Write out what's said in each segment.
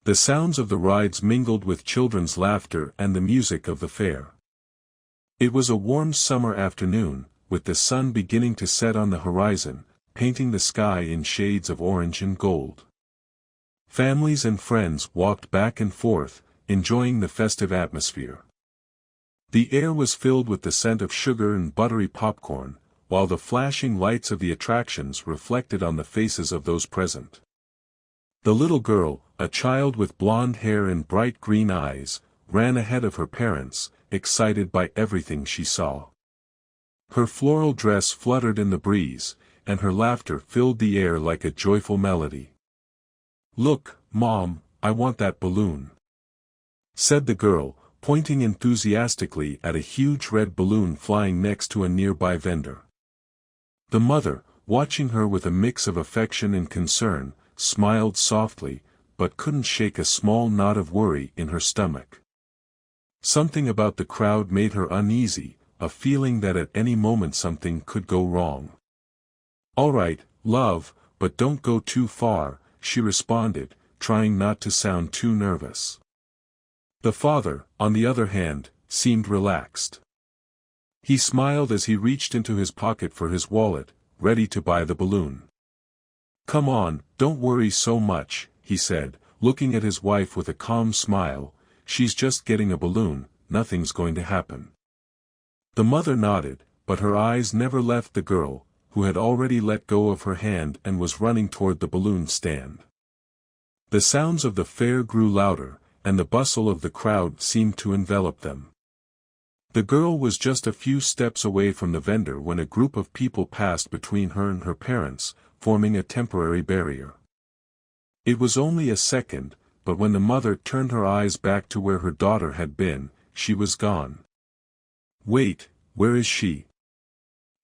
The sounds of the rides mingled with children's laughter and the music of the fair. It was a warm summer afternoon, with the sun beginning to set on the horizon, painting the sky in shades of orange and gold. Families and friends walked back and forth, enjoying the festive atmosphere. The air was filled with the scent of sugar and buttery popcorn, while the flashing lights of the attractions reflected on the faces of those present. The little girl, a child with blonde hair and bright green eyes, ran ahead of her parents, excited by everything she saw. Her floral dress fluttered in the breeze, and her laughter filled the air like a joyful melody. "Look, Mom, I want that balloon," said the girl, pointing enthusiastically at a huge red balloon flying next to a nearby vendor. The mother, watching her with a mix of affection and concern, smiled softly, but couldn't shake a small knot of worry in her stomach. Something about the crowd made her uneasy, a feeling that at any moment something could go wrong. "All right, love, but don't go too far," she responded, trying not to sound too nervous. The father, on the other hand, seemed relaxed. He smiled as he reached into his pocket for his wallet, ready to buy the balloon. "Come on, don't worry so much," he said, looking at his wife with a calm smile. "She's just getting a balloon, nothing's going to happen." The mother nodded, but her eyes never left the girl, who had already let go of her hand and was running toward the balloon stand. The sounds of the fair grew louder, and the bustle of the crowd seemed to envelop them. The girl was just a few steps away from the vendor when a group of people passed between her and her parents, forming a temporary barrier. It was only a second, but when the mother turned her eyes back to where her daughter had been, she was gone. "Wait, where is she?"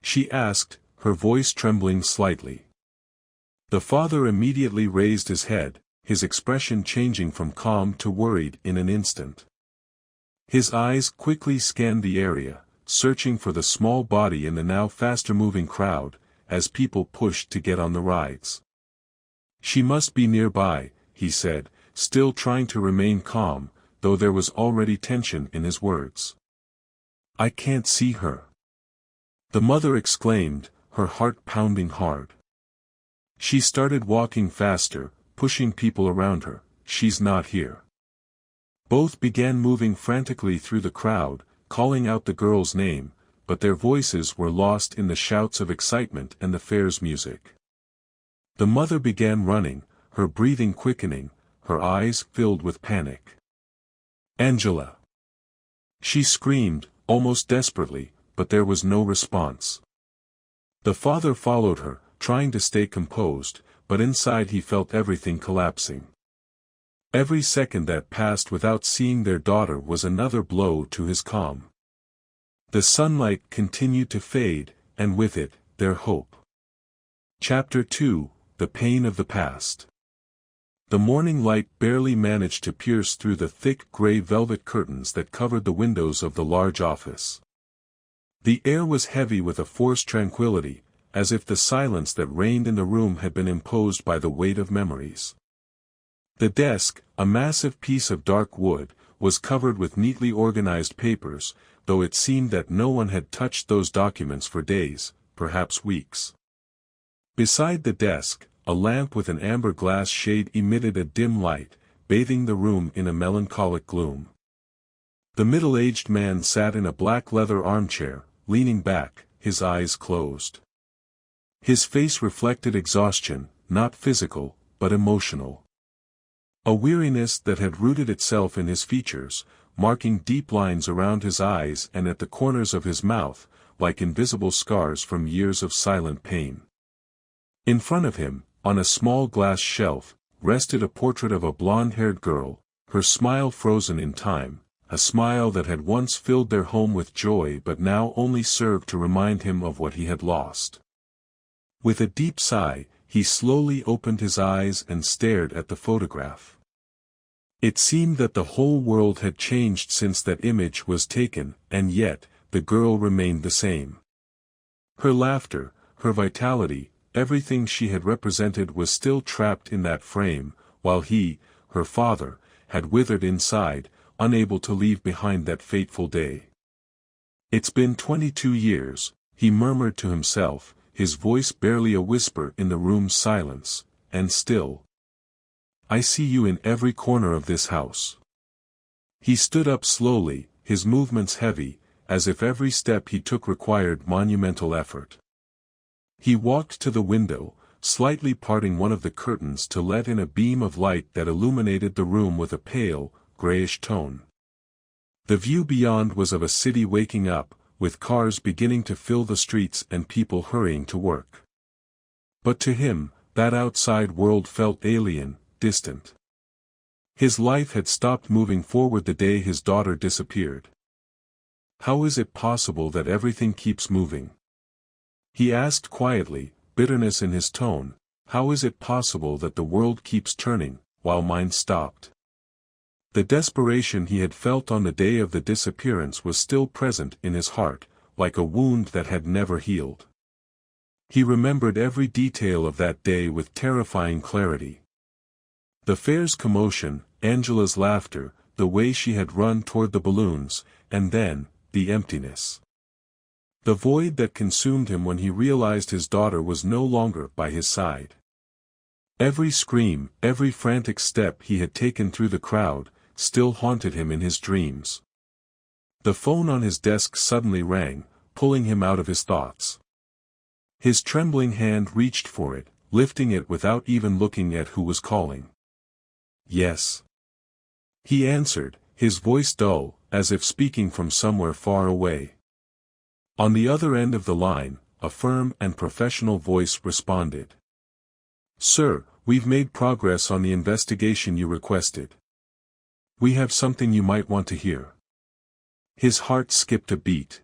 she asked, her voice trembling slightly. The father immediately raised his head, his expression changing from calm to worried in an instant. His eyes quickly scanned the area, searching for the small body in the now faster-moving crowd, as people pushed to get on the rides. "She must be nearby," he said, still trying to remain calm, though there was already tension in his words. "I can't see her," the mother exclaimed, her heart pounding hard. She started walking faster, pushing people around her. "She's not here." Both began moving frantically through the crowd, calling out the girl's name, but their voices were lost in the shouts of excitement and the fair's music. The mother began running, her breathing quickening, her eyes filled with panic. "Angela!" she screamed, almost desperately, but there was no response. The father followed her, trying to stay composed, but inside he felt everything collapsing. Every second that passed without seeing their daughter was another blow to his calm. The sunlight continued to fade, and with it, their hope. Chapter 2: The Pain of the Past. The morning light barely managed to pierce through the thick gray velvet curtains that covered the windows of the large office. The air was heavy with a forced tranquility, as if the silence that reigned in the room had been imposed by the weight of memories. The desk, a massive piece of dark wood, was covered with neatly organized papers, though it seemed that no one had touched those documents for days, perhaps weeks. Beside the desk, a lamp with an amber glass shade emitted a dim light, bathing the room in a melancholic gloom. The middle-aged man sat in a black leather armchair, leaning back, his eyes closed. His face reflected exhaustion, not physical, but emotional. A weariness that had rooted itself in his features, marking deep lines around his eyes and at the corners of his mouth, like invisible scars from years of silent pain. In front of him, on a small glass shelf, rested a portrait of a blonde-haired girl, her smile frozen in time, a smile that had once filled their home with joy but now only served to remind him of what he had lost. With a deep sigh, he slowly opened his eyes and stared at the photograph. It seemed that the whole world had changed since that image was taken, and yet, the girl remained the same. Her laughter, her vitality, everything she had represented was still trapped in that frame, while he, her father, had withered inside, unable to leave behind that fateful day. "It's been 22 years, he murmured to himself, his voice barely a whisper in the room's silence, "and still, I see you in every corner of this house." He stood up slowly, his movements heavy, as if every step he took required monumental effort. He walked to the window, slightly parting one of the curtains to let in a beam of light that illuminated the room with a pale, grayish tone. The view beyond was of a city waking up, with cars beginning to fill the streets and people hurrying to work. But to him, that outside world felt alien, distant. His life had stopped moving forward the day his daughter disappeared. "How is it possible that everything keeps moving?" he asked quietly, bitterness in his tone. "How is it possible that the world keeps turning, while mine stopped?" The desperation he had felt on the day of the disappearance was still present in his heart, like a wound that had never healed. He remembered every detail of that day with terrifying clarity. The fair's commotion, Angela's laughter, the way she had run toward the balloons, and then, the emptiness. The void that consumed him when he realized his daughter was no longer by his side. Every scream, every frantic step he had taken through the crowd, still haunted him in his dreams. The phone on his desk suddenly rang, pulling him out of his thoughts. His trembling hand reached for it, lifting it without even looking at who was calling. "Yes," he answered, his voice dull, as if speaking from somewhere far away. On the other end of the line, a firm and professional voice responded. "Sir, we've made progress on the investigation you requested. We have something you might want to hear." His heart skipped a beat.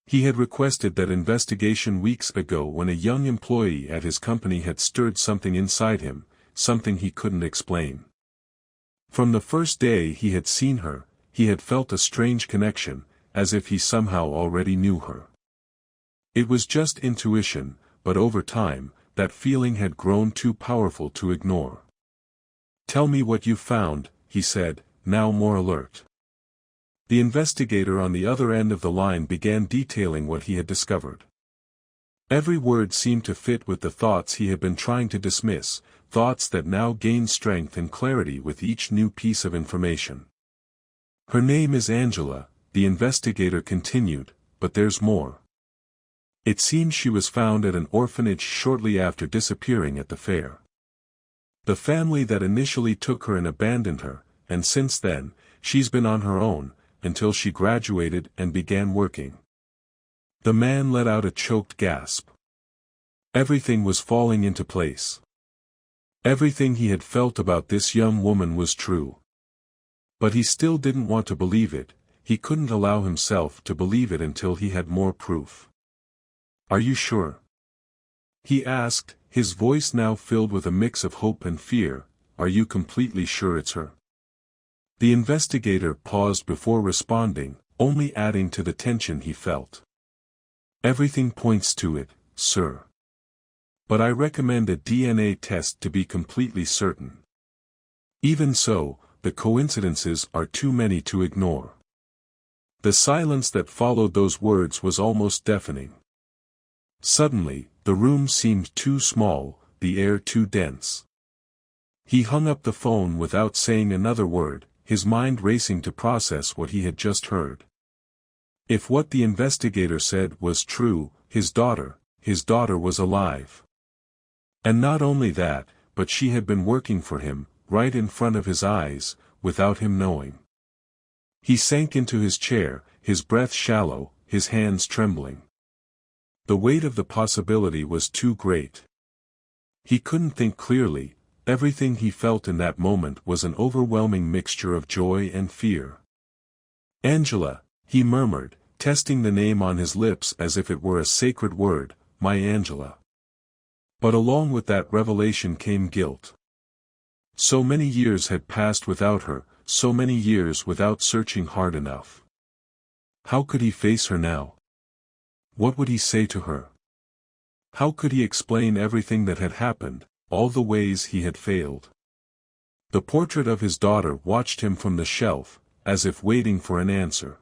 He had requested that investigation weeks ago when a young employee at his company had stirred something inside him, something he couldn't explain. From the first day he had seen her, he had felt a strange connection, as if he somehow already knew her. It was just intuition, but over time, that feeling had grown too powerful to ignore. "Tell me what you found," he said, now more alert. The investigator on the other end of the line began detailing what he had discovered. Every word seemed to fit with the thoughts he had been trying to dismiss, thoughts that now gained strength and clarity with each new piece of information. "Her name is Angela," the investigator continued, "but there's more. It seems she was found at an orphanage shortly after disappearing at the fair. The family that initially took her and abandoned her, and since then, she's been on her own, until she graduated and began working." The man let out a choked gasp. Everything was falling into place. Everything he had felt about this young woman was true. But he still didn't want to believe it. He couldn't allow himself to believe it until he had more proof. "Are you sure?" he asked, his voice now filled with a mix of hope and fear. "Are you completely sure it's her?" The investigator paused before responding, only adding to the tension he felt. "Everything points to it, sir. But I recommend a DNA test to be completely certain. Even so, the coincidences are too many to ignore." The silence that followed those words was almost deafening. Suddenly, the room seemed too small, the air too dense. He hung up the phone without saying another word, his mind racing to process what he had just heard. If what the investigator said was true, his daughter was alive. And not only that, but she had been working for him, right in front of his eyes, without him knowing. He sank into his chair, his breath shallow, his hands trembling. The weight of the possibility was too great. He couldn't think clearly. Everything he felt in that moment was an overwhelming mixture of joy and fear. "Angela," he murmured, testing the name on his lips as if it were a sacred word, "my Angela." But along with that revelation came guilt. So many years had passed without her, so many years without searching hard enough. How could he face her now? What would he say to her? How could he explain everything that had happened, all the ways he had failed? The portrait of his daughter watched him from the shelf, as if waiting for an answer.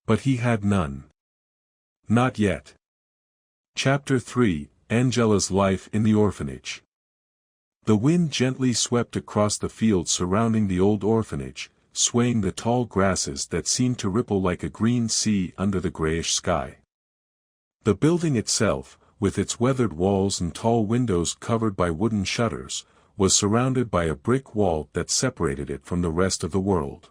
But he had none. Not yet. Chapter 3: Angela's Life in the Orphanage. The wind gently swept across the fields surrounding the old orphanage, swaying the tall grasses that seemed to ripple like a green sea under the grayish sky. The building itself, with its weathered walls and tall windows covered by wooden shutters, was surrounded by a brick wall that separated it from the rest of the world.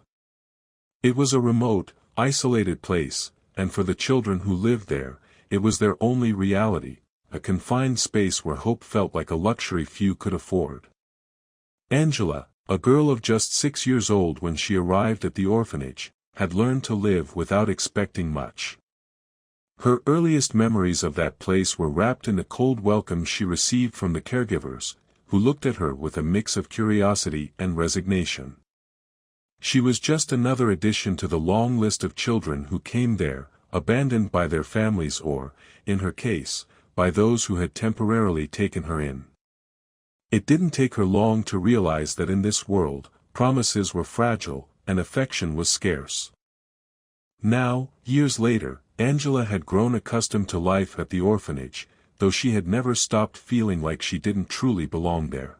It was a remote, isolated place, and for the children who lived there, it was their only reality, a confined space where hope felt like a luxury few could afford. Angela, a girl of just 6 years old when she arrived at the orphanage, had learned to live without expecting much. Her earliest memories of that place were wrapped in the cold welcome she received from the caregivers, who looked at her with a mix of curiosity and resignation. She was just another addition to the long list of children who came there, abandoned by their families or, in her case, by those who had temporarily taken her in. It didn't take her long to realize that in this world, promises were fragile, and affection was scarce. Now, years later, Angela had grown accustomed to life at the orphanage, though she had never stopped feeling like she didn't truly belong there.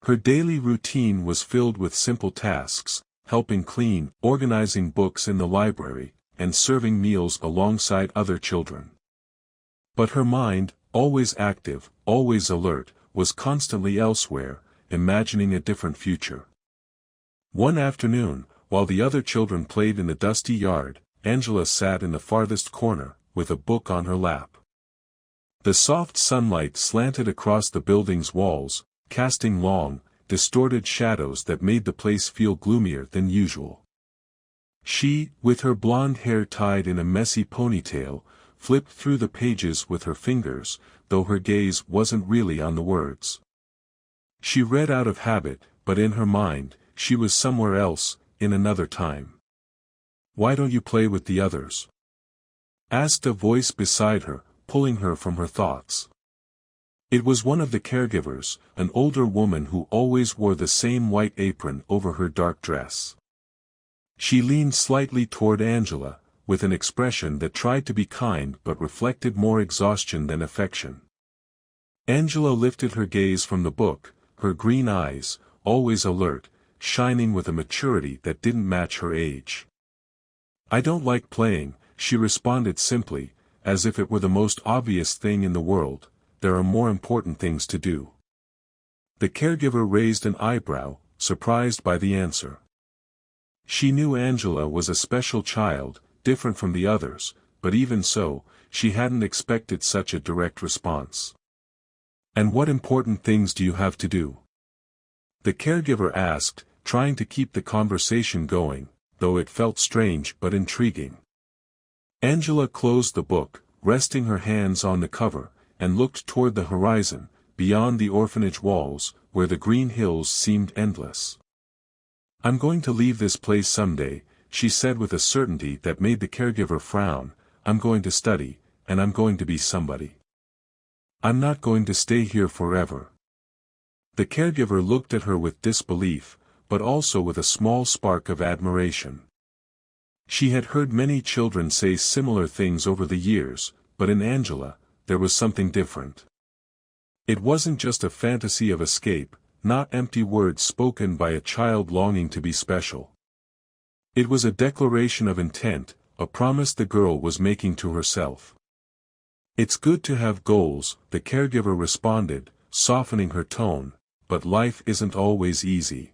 Her daily routine was filled with simple tasks, helping clean, organizing books in the library, and serving meals alongside other children. But her mind, always active, always alert, was constantly elsewhere, imagining a different future. One afternoon, while the other children played in the dusty yard, Angela sat in the farthest corner, with a book on her lap. The soft sunlight slanted across the building's walls, casting long, distorted shadows that made the place feel gloomier than usual. She, with her blonde hair tied in a messy ponytail, flipped through the pages with her fingers, though her gaze wasn't really on the words. She read out of habit, but in her mind, she was somewhere else, in another time. "Why don't you play with the others?" asked a voice beside her, pulling her from her thoughts. It was one of the caregivers, an older woman who always wore the same white apron over her dark dress. She leaned slightly toward Angela, with an expression that tried to be kind but reflected more exhaustion than affection. Angela lifted her gaze from the book, her green eyes, always alert, shining with a maturity that didn't match her age. "I don't like playing," she responded simply, as if it were the most obvious thing in the world. "There are more important things to do." The caregiver raised an eyebrow, surprised by the answer. She knew Angela was a special child, different from the others, but even so, she hadn't expected such a direct response. "And what important things do you have to do?" the caregiver asked, trying to keep the conversation going, though it felt strange but intriguing. Angela closed the book, resting her hands on the cover, and looked toward the horizon, beyond the orphanage walls, where the green hills seemed endless. "I'm going to leave this place someday," she said with a certainty that made the caregiver frown. "I'm going to study, and I'm going to be somebody. I'm not going to stay here forever." The caregiver looked at her with disbelief, but also with a small spark of admiration. She had heard many children say similar things over the years, but in Angela, there was something different. It wasn't just a fantasy of escape, not empty words spoken by a child longing to be special. It was a declaration of intent, a promise the girl was making to herself. "It's good to have goals," the caregiver responded, softening her tone, "but life isn't always easy.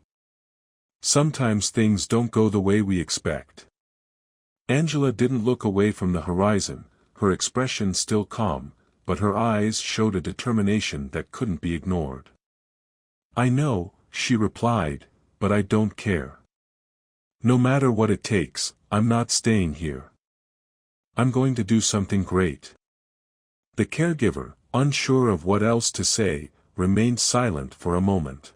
Sometimes things don't go the way we expect." Angela didn't look away from the horizon, her expression still calm, but her eyes showed a determination that couldn't be ignored. "I know," she replied, "but I don't care. No matter what it takes, I'm not staying here. I'm going to do something great." The caregiver, unsure of what else to say, remained silent for a moment.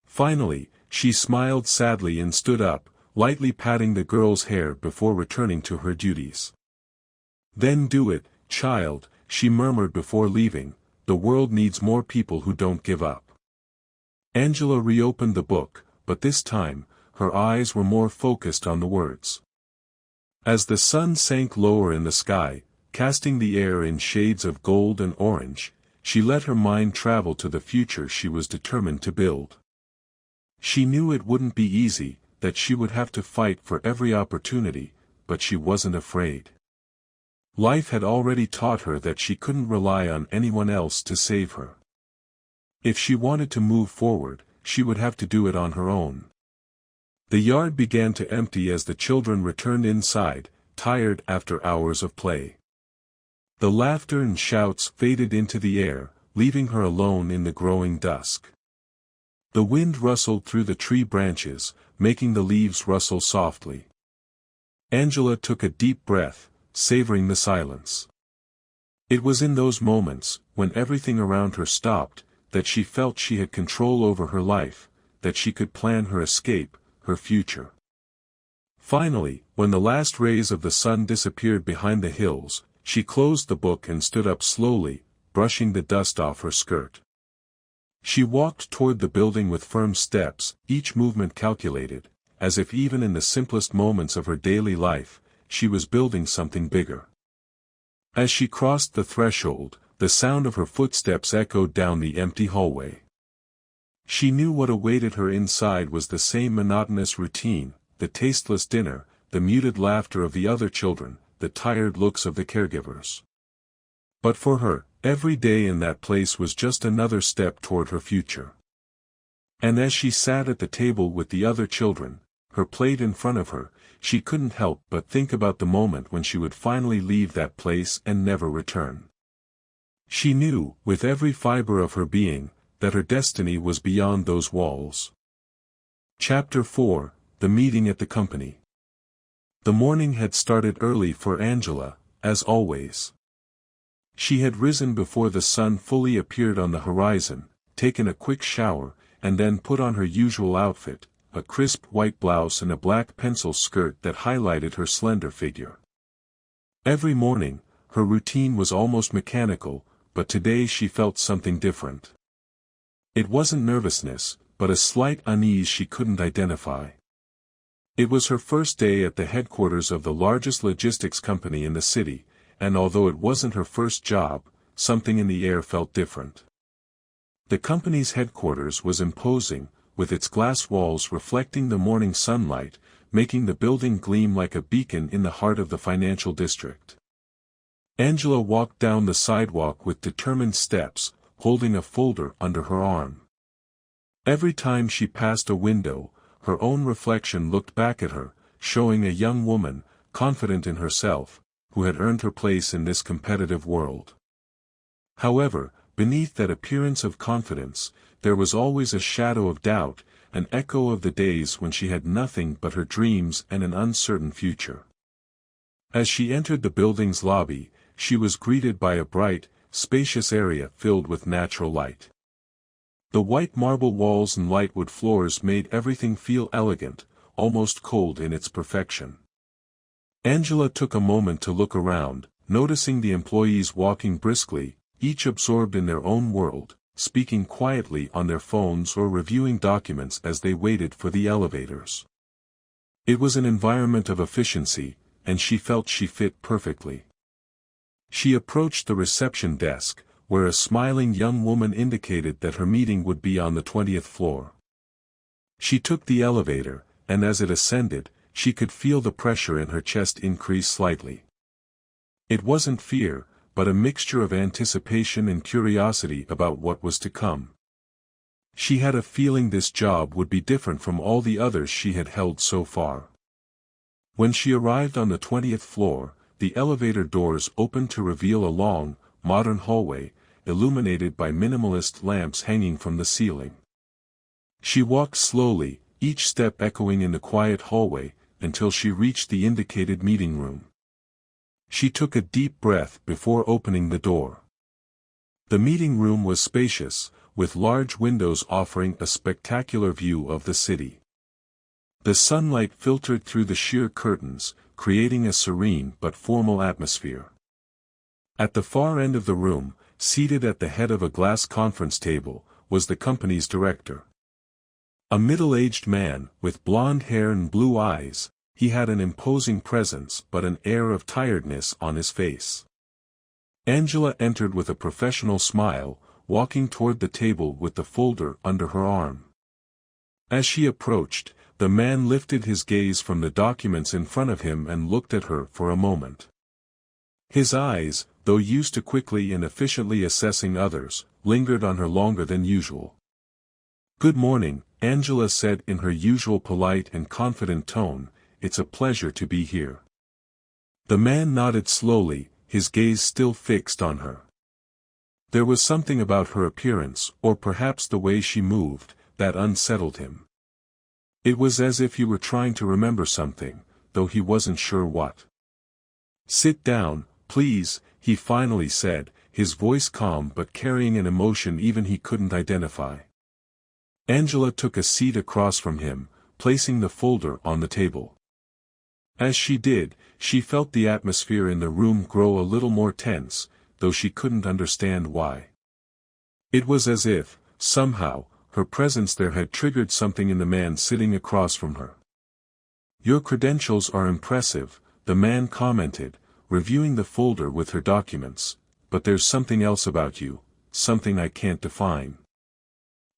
Finally, she smiled sadly and stood up, lightly patting the girl's hair before returning to her duties. "Then do it, child," she murmured before leaving. "The world needs more people who don't give up." Angela reopened the book, but this time, her eyes were more focused on the words. As the sun sank lower in the sky, casting the air in shades of gold and orange, she let her mind travel to the future she was determined to build. She knew it wouldn't be easy, that she would have to fight for every opportunity, but she wasn't afraid. Life had already taught her that she couldn't rely on anyone else to save her. If she wanted to move forward, she would have to do it on her own. The yard began to empty as the children returned inside, tired after hours of play. The laughter and shouts faded into the air, leaving her alone in the growing dusk. The wind rustled through the tree branches, making the leaves rustle softly. Angela took a deep breath, savoring the silence. It was in those moments, when everything around her stopped, that she felt she had control over her life, that she could plan her escape, her future. Finally, when the last rays of the sun disappeared behind the hills, she closed the book and stood up slowly, brushing the dust off her skirt. She walked toward the building with firm steps, each movement calculated, as if even in the simplest moments of her daily life, she was building something bigger. As she crossed the threshold, the sound of her footsteps echoed down the empty hallway. She knew what awaited her inside was the same monotonous routine, the tasteless dinner, the muted laughter of the other children, the tired looks of the caregivers. But for her, every day in that place was just another step toward her future. And as she sat at the table with the other children, her plate in front of her, she couldn't help but think about the moment when she would finally leave that place and never return. She knew, with every fiber of her being, that her destiny was beyond those walls. Chapter 4: The Meeting at the Company. The morning had started early for Angela, as always. She had risen before the sun fully appeared on the horizon, taken a quick shower, and then put on her usual outfit, a crisp white blouse and a black pencil skirt that highlighted her slender figure. Every morning, her routine was almost mechanical, but today she felt something different. It wasn't nervousness, but a slight unease she couldn't identify. It was her first day at the headquarters of the largest logistics company in the city, and although it wasn't her first job, something in the air felt different. The company's headquarters was imposing, with its glass walls reflecting the morning sunlight, making the building gleam like a beacon in the heart of the financial district. Angela walked down the sidewalk with determined steps, holding a folder under her arm. Every time she passed a window, her own reflection looked back at her, showing a young woman, confident in herself, who had earned her place in this competitive world. However, beneath that appearance of confidence, there was always a shadow of doubt, an echo of the days when she had nothing but her dreams and an uncertain future. As she entered the building's lobby, she was greeted by a bright, spacious area filled with natural light. The white marble walls and lightwood floors made everything feel elegant, almost cold in its perfection. Angela took a moment to look around, noticing the employees walking briskly, each absorbed in their own world, speaking quietly on their phones or reviewing documents as they waited for the elevators. It was an environment of efficiency, and she felt she fit perfectly. She approached the reception desk, where a smiling young woman indicated that her meeting would be on the 20th floor. She took the elevator, and as it ascended, she could feel the pressure in her chest increase slightly. It wasn't fear, but a mixture of anticipation and curiosity about what was to come. She had a feeling this job would be different from all the others she had held so far. When she arrived on the 20th floor, the elevator doors opened to reveal a long, modern hallway, illuminated by minimalist lamps hanging from the ceiling. She walked slowly, each step echoing in the quiet hallway, until she reached the indicated meeting room. She took a deep breath before opening the door. The meeting room was spacious, with large windows offering a spectacular view of the city. The sunlight filtered through the sheer curtains, creating a serene but formal atmosphere. At the far end of the room, seated at the head of a glass conference table, was the company's director. A middle-aged man, with blonde hair and blue eyes, he had an imposing presence but an air of tiredness on his face. Angela entered with a professional smile, walking toward the table with the folder under her arm. As she approached, the man lifted his gaze from the documents in front of him and looked at her for a moment. His eyes, though used to quickly and efficiently assessing others, lingered on her longer than usual. "Good morning," Angela said in her usual polite and confident tone, "it's a pleasure to be here." The man nodded slowly, his gaze still fixed on her. There was something about her appearance, or perhaps the way she moved, that unsettled him. It was as if he were trying to remember something, though he wasn't sure what. "Sit down, please," he finally said, his voice calm but carrying an emotion even he couldn't identify. Angela took a seat across from him, placing the folder on the table. As she did, she felt the atmosphere in the room grow a little more tense, though she couldn't understand why. It was as if, somehow, her presence there had triggered something in the man sitting across from her. "Your credentials are impressive," the man commented, reviewing the folder with her documents, "but there's something else about you, something I can't define."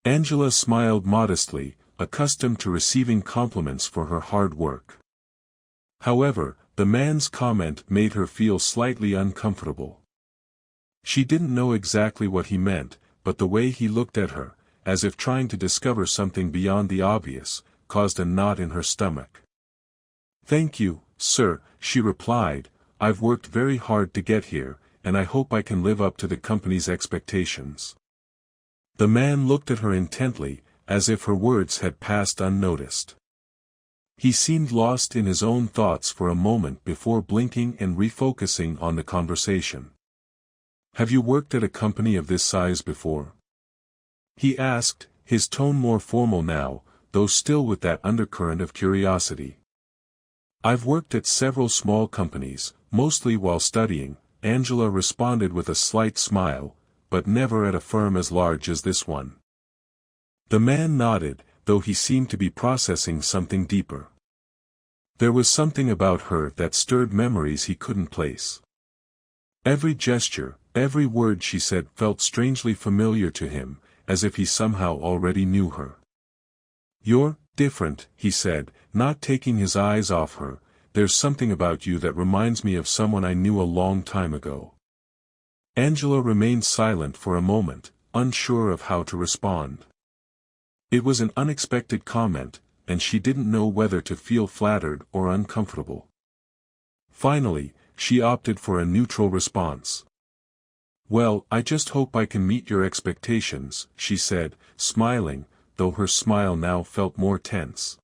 Angela smiled modestly, accustomed to receiving compliments for her hard work. However, the man's comment made her feel slightly uncomfortable. She didn't know exactly what he meant, but the way he looked at her, as if trying to discover something beyond the obvious, caused a knot in her stomach. "Thank you, sir," she replied, "I've worked very hard to get here, and I hope I can live up to the company's expectations." The man looked at her intently, as if her words had passed unnoticed. He seemed lost in his own thoughts for a moment before blinking and refocusing on the conversation. "Have you worked at a company of this size before?" he asked, his tone more formal now, though still with that undercurrent of curiosity. "I've worked at several small companies, mostly while studying," Angela responded with a slight smile, "but never at a firm as large as this one." The man nodded, though he seemed to be processing something deeper. There was something about her that stirred memories he couldn't place. Every gesture, every word she said felt strangely familiar to him, as if he somehow already knew her. "You're different," he said, not taking his eyes off her, "there's something about you that reminds me of someone I knew a long time ago." Angela remained silent for a moment, unsure of how to respond. It was an unexpected comment, and she didn't know whether to feel flattered or uncomfortable. Finally, she opted for a neutral response. "Well, I just hope I can meet your expectations," she said, smiling, though her smile now felt more tense.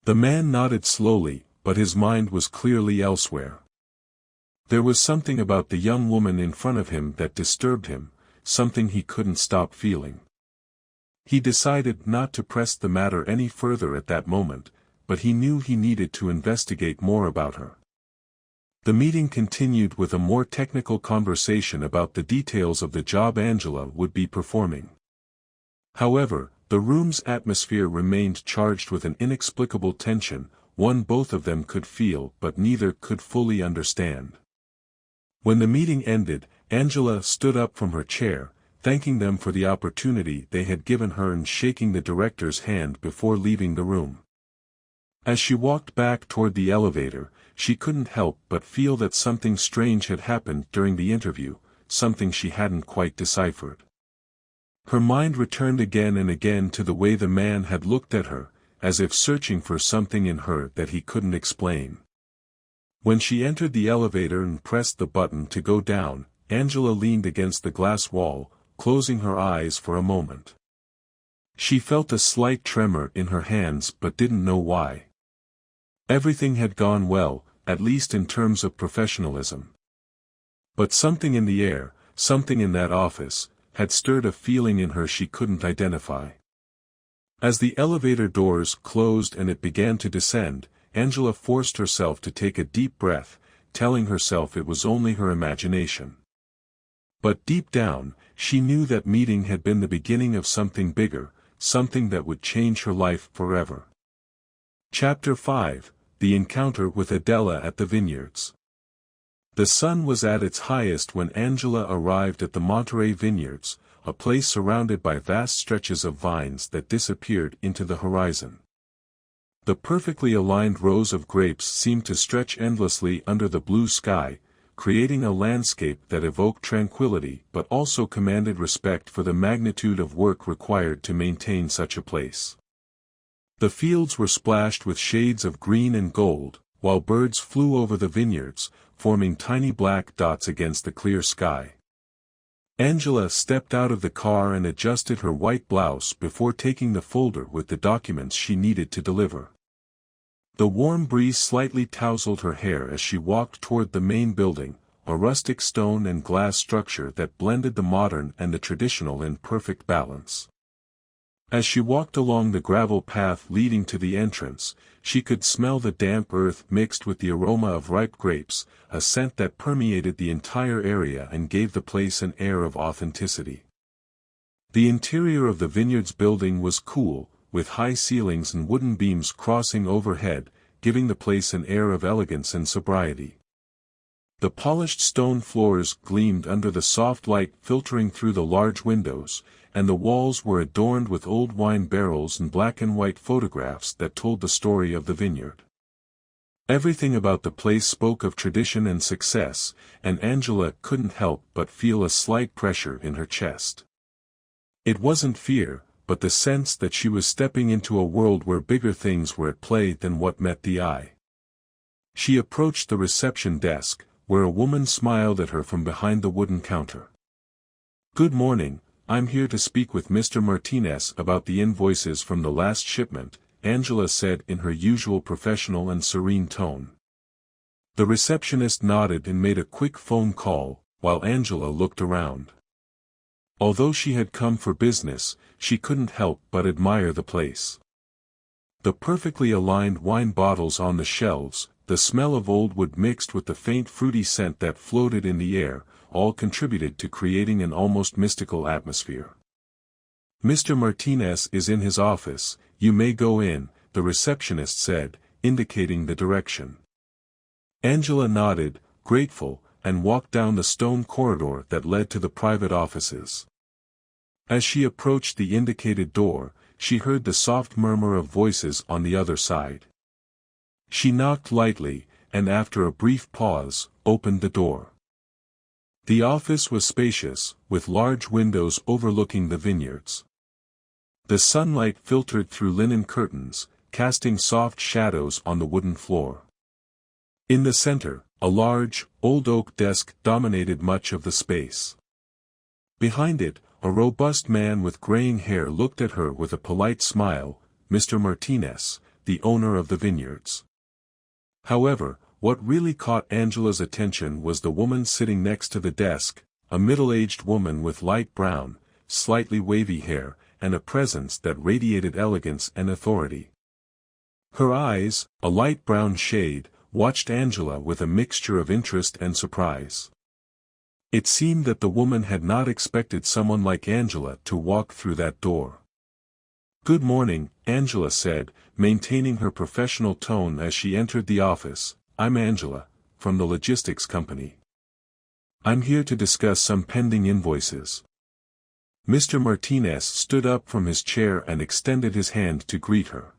The man nodded slowly, but his mind was clearly elsewhere. There was something about the young woman in front of him that disturbed him, something he couldn't stop feeling. He decided not to press the matter any further at that moment, but he knew he needed to investigate more about her. The meeting continued with a more technical conversation about the details of the job Angela would be performing. However, the room's atmosphere remained charged with an inexplicable tension, one both of them could feel but neither could fully understand. When the meeting ended, Angela stood up from her chair, thanking them for the opportunity they had given her and shaking the director's hand before leaving the room. As she walked back toward the elevator, she couldn't help but feel that something strange had happened during the interview, something she hadn't quite deciphered. Her mind returned again and again to the way the man had looked at her, as if searching for something in her that he couldn't explain. When she entered the elevator and pressed the button to go down, Angela leaned against the glass wall, closing her eyes for a moment. She felt a slight tremor in her hands but didn't know why. Everything had gone well, at least in terms of professionalism. But something in the air, something in that office, had stirred a feeling in her she couldn't identify. As the elevator doors closed and it began to descend, Angela forced herself to take a deep breath, telling herself it was only her imagination. But deep down, she knew that meeting had been the beginning of something bigger, something that would change her life forever. Chapter 5: The Encounter with Adela at the Vineyards. The sun was at its highest when Angela arrived at the Monterey Vineyards, a place surrounded by vast stretches of vines that disappeared into the horizon. The perfectly aligned rows of grapes seemed to stretch endlessly under the blue sky, creating a landscape that evoked tranquility but also commanded respect for the magnitude of work required to maintain such a place. The fields were splashed with shades of green and gold, while birds flew over the vineyards, forming tiny black dots against the clear sky. Angela stepped out of the car and adjusted her white blouse before taking the folder with the documents she needed to deliver. The warm breeze slightly tousled her hair as she walked toward the main building, a rustic stone and glass structure that blended the modern and the traditional in perfect balance. As she walked along the gravel path leading to the entrance, she could smell the damp earth mixed with the aroma of ripe grapes, a scent that permeated the entire area and gave the place an air of authenticity. The interior of the vineyards building was cool, with high ceilings and wooden beams crossing overhead, giving the place an air of elegance and sobriety. The polished stone floors gleamed under the soft light filtering through the large windows, and the walls were adorned with old wine barrels and black and white photographs that told the story of the vineyard. Everything about the place spoke of tradition and success, and Angela couldn't help but feel a slight pressure in her chest. It wasn't fear, but the sense that she was stepping into a world where bigger things were at play than what met the eye. She approached the reception desk, where a woman smiled at her from behind the wooden counter. "Good morning, I'm here to speak with Mr. Martinez about the invoices from the last shipment," Angela said in her usual professional and serene tone. The receptionist nodded and made a quick phone call, while Angela looked around. Although she had come for business, she couldn't help but admire the place. The perfectly aligned wine bottles on the shelves, the smell of old wood mixed with the faint fruity scent that floated in the air, all contributed to creating an almost mystical atmosphere. "Mr. Martinez is in his office, you may go in," the receptionist said, indicating the direction. Angela nodded, grateful, and walked down the stone corridor that led to the private offices. As she approached the indicated door, she heard the soft murmur of voices on the other side. She knocked lightly, and after a brief pause, opened the door. The office was spacious, with large windows overlooking the vineyards. The sunlight filtered through linen curtains, casting soft shadows on the wooden floor. In the center, a large, old oak desk dominated much of the space. Behind it, a robust man with graying hair looked at her with a polite smile, "Mr. Martinez, the owner of the vineyards." However, what really caught Angela's attention was the woman sitting next to the desk, a middle-aged woman with light brown, slightly wavy hair, and a presence that radiated elegance and authority. Her eyes, a light brown shade, watched Angela with a mixture of interest and surprise. It seemed that the woman had not expected someone like Angela to walk through that door. "Good morning," Angela said, maintaining her professional tone as she entered the office. "I'm Angela, from the logistics company. I'm here to discuss some pending invoices." Mr. Martinez stood up from his chair and extended his hand to greet her.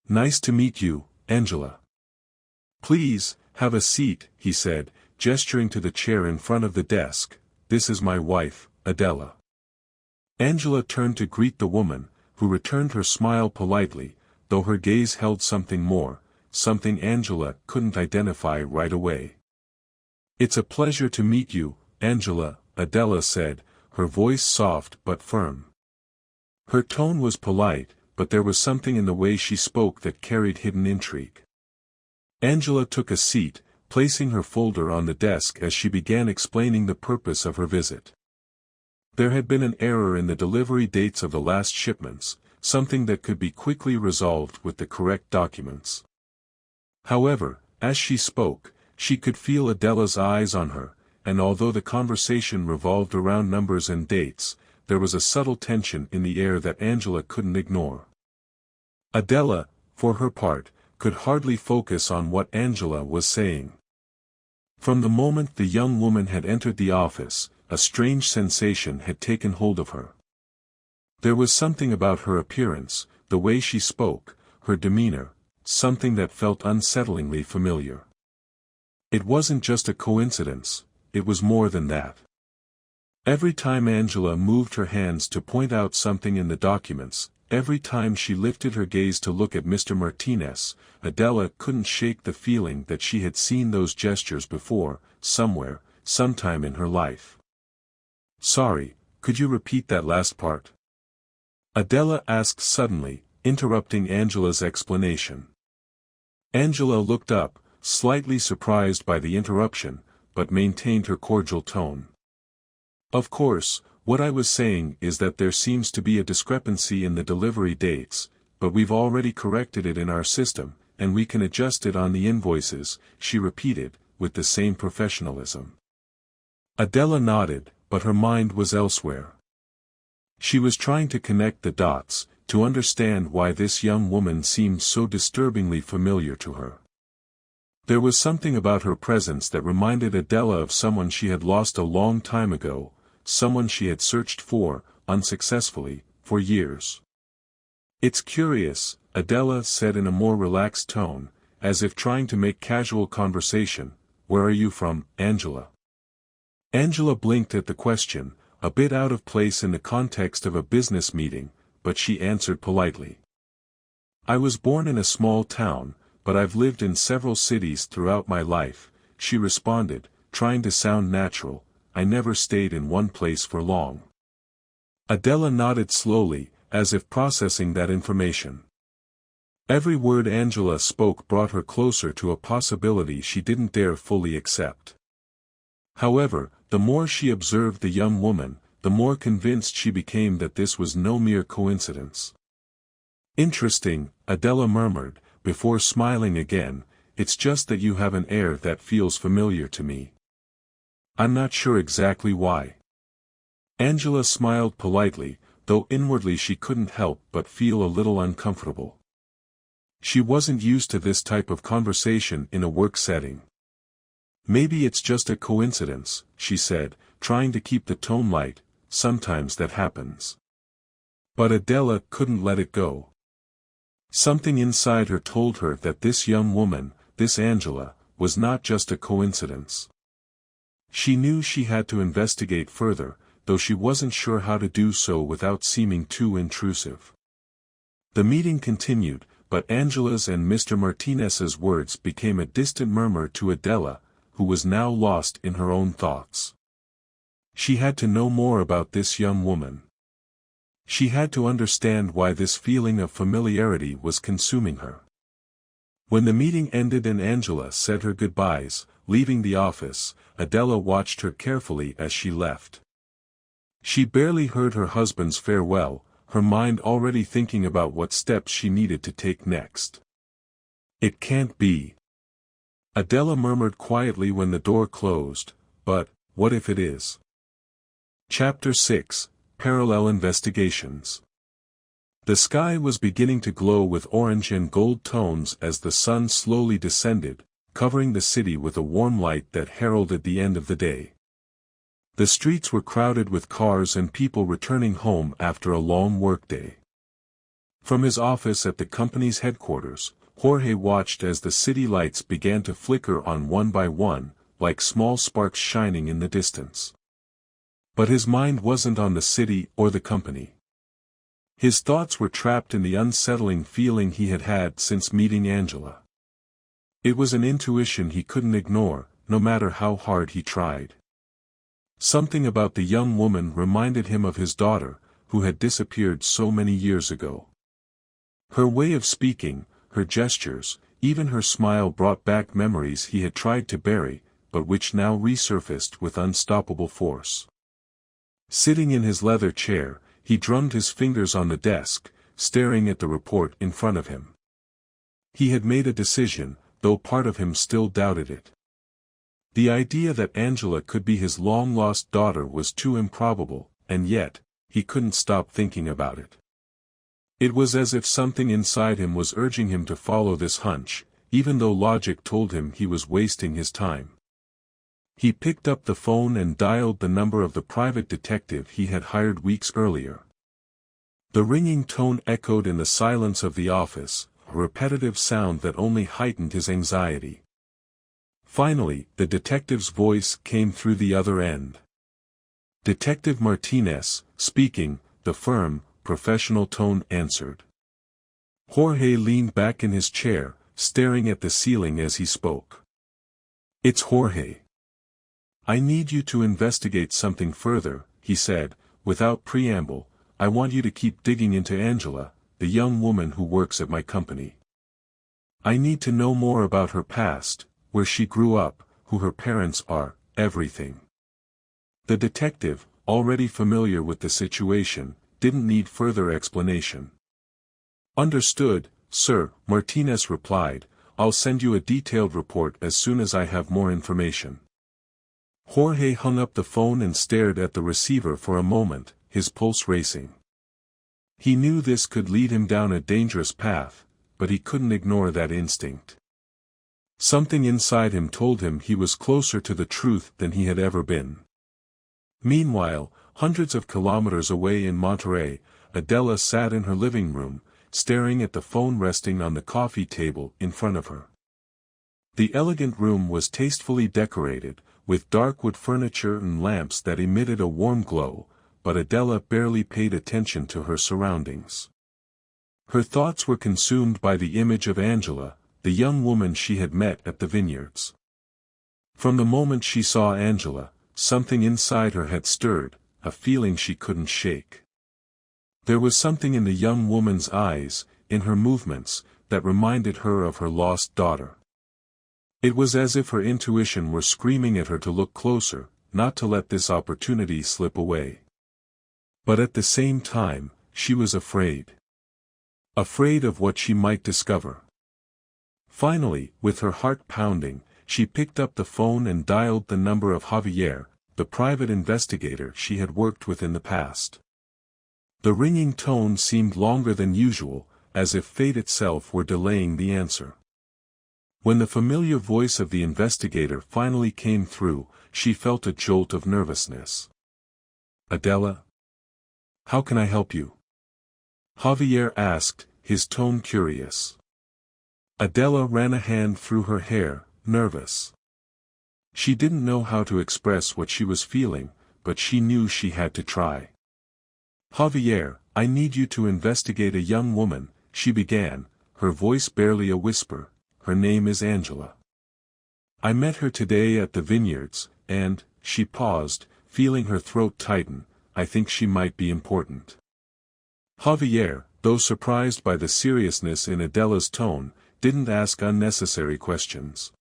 "Nice to meet you, Angela. Please, have a seat," he said, gesturing to the chair in front of the desk. "This is my wife, Adela." Angela turned to greet the woman, who returned her smile politely, though her gaze held something more, something Angela couldn't identify right away. "It's a pleasure to meet you, Angela," Adela said, her voice soft but firm. Her tone was polite, but there was something in the way she spoke that carried hidden intrigue. Angela took a seat, placing her folder on the desk as she began explaining the purpose of her visit. There had been an error in the delivery dates of the last shipments, something that could be quickly resolved with the correct documents. However, as she spoke, she could feel Adela's eyes on her, and although the conversation revolved around numbers and dates, there was a subtle tension in the air that Angela couldn't ignore. Adela, for her part, could hardly focus on what Angela was saying. From the moment the young woman had entered the office, a strange sensation had taken hold of her. There was something about her appearance, the way she spoke, her demeanor, something that felt unsettlingly familiar. It wasn't just a coincidence, it was more than that. Every time Angela moved her hands to point out something in the documents, every time she lifted her gaze to look at Mr. Martinez, Adela couldn't shake the feeling that she had seen those gestures before, somewhere, sometime in her life. "Sorry, could you repeat that last part?" Adela asked suddenly, interrupting Angela's explanation. Angela looked up, slightly surprised by the interruption, but maintained her cordial tone. "Of course, what I was saying is that there seems to be a discrepancy in the delivery dates, but we've already corrected it in our system, and we can adjust it on the invoices," she repeated, with the same professionalism. Adela nodded, but her mind was elsewhere. She was trying to connect the dots, to understand why this young woman seemed so disturbingly familiar to her. There was something about her presence that reminded Adela of someone she had lost a long time ago, someone she had searched for, unsuccessfully, for years. "It's curious," Adela said in a more relaxed tone, as if trying to make casual conversation. "Where are you from, Angela?" Angela blinked at the question, a bit out of place in the context of a business meeting, but she answered politely. "I was born in a small town, but I've lived in several cities throughout my life," she responded, trying to sound natural. "I never stayed in one place for long." Adela nodded slowly, as if processing that information. Every word Angela spoke brought her closer to a possibility she didn't dare fully accept. However, the more she observed the young woman, the more convinced she became that this was no mere coincidence. "Interesting," Adela murmured, before smiling again. "It's just that you have an air that feels familiar to me. I'm not sure exactly why." Angela smiled politely, though inwardly she couldn't help but feel a little uncomfortable. She wasn't used to this type of conversation in a work setting. "Maybe it's just a coincidence," she said, trying to keep the tone light. "Sometimes that happens." But Adela couldn't let it go. Something inside her told her that this young woman, this Angela, was not just a coincidence. She knew she had to investigate further, though she wasn't sure how to do so without seeming too intrusive. The meeting continued, but Angela's and Mr. Martinez's words became a distant murmur to Adela, who was now lost in her own thoughts. She had to know more about this young woman. She had to understand why this feeling of familiarity was consuming her. When the meeting ended and Angela said her goodbyes, leaving the office, Adela watched her carefully as she left. She barely heard her husband's farewell, her mind already thinking about what steps she needed to take next. "It can't be," Adela murmured quietly when the door closed, "but, what if it is?" Chapter 6, Parallel Investigations. The sky was beginning to glow with orange and gold tones as the sun slowly descended, covering the city with a warm light that heralded the end of the day. The streets were crowded with cars and people returning home after a long workday. From his office at the company's headquarters, Jorge watched as the city lights began to flicker on one by one, like small sparks shining in the distance. But his mind wasn't on the city or the company. His thoughts were trapped in the unsettling feeling he had had since meeting Angela. It was an intuition he couldn't ignore, no matter how hard he tried. Something about the young woman reminded him of his daughter, who had disappeared so many years ago. Her way of speaking, her gestures, even her smile brought back memories he had tried to bury, but which now resurfaced with unstoppable force. Sitting in his leather chair, he drummed his fingers on the desk, staring at the report in front of him. He had made a decision, though part of him still doubted it. The idea that Angela could be his long-lost daughter was too improbable, and yet, he couldn't stop thinking about it. It was as if something inside him was urging him to follow this hunch, even though logic told him he was wasting his time. He picked up the phone and dialed the number of the private detective he had hired weeks earlier. The ringing tone echoed in the silence of the office, a repetitive sound that only heightened his anxiety. Finally, the detective's voice came through the other end. "Detective Martinez, speaking," the firm, professional tone answered. Jorge leaned back in his chair, staring at the ceiling as he spoke. "It's Jorge. I need you to investigate something further," he said, without preamble. "I want you to keep digging into Angela, the young woman who works at my company. I need to know more about her past, where she grew up, who her parents are, everything." The detective, already familiar with the situation, didn't need further explanation. "Understood, sir," Martinez replied. "I'll send you a detailed report as soon as I have more information." Jorge hung up the phone and stared at the receiver for a moment, his pulse racing. He knew this could lead him down a dangerous path, but he couldn't ignore that instinct. Something inside him told him he was closer to the truth than he had ever been. Meanwhile, hundreds of kilometers away in Monterey, Adela sat in her living room, staring at the phone resting on the coffee table in front of her. The elegant room was tastefully decorated, with dark wood furniture and lamps that emitted a warm glow, but Adela barely paid attention to her surroundings. Her thoughts were consumed by the image of Angela, the young woman she had met at the vineyards. From the moment she saw Angela, something inside her had stirred, a feeling she couldn't shake. There was something in the young woman's eyes, in her movements, that reminded her of her lost daughter. It was as if her intuition were screaming at her to look closer, not to let this opportunity slip away. But at the same time, she was afraid. Afraid of what she might discover. Finally, with her heart pounding, she picked up the phone and dialed the number of Javier, the private investigator she had worked with in the past. The ringing tone seemed longer than usual, as if fate itself were delaying the answer. When the familiar voice of the investigator finally came through, she felt a jolt of nervousness. "Adela? How can I help you?" Javier asked, his tone curious. Adela ran a hand through her hair, nervous. She didn't know how to express what she was feeling, but she knew she had to try. "Javier, I need you to investigate a young woman," she began, her voice barely a whisper. "Her name is Angela. I met her today at the vineyards, and," she paused, feeling her throat tighten, "I think she might be important." Javier, though surprised by the seriousness in Adela's tone, didn't ask unnecessary questions.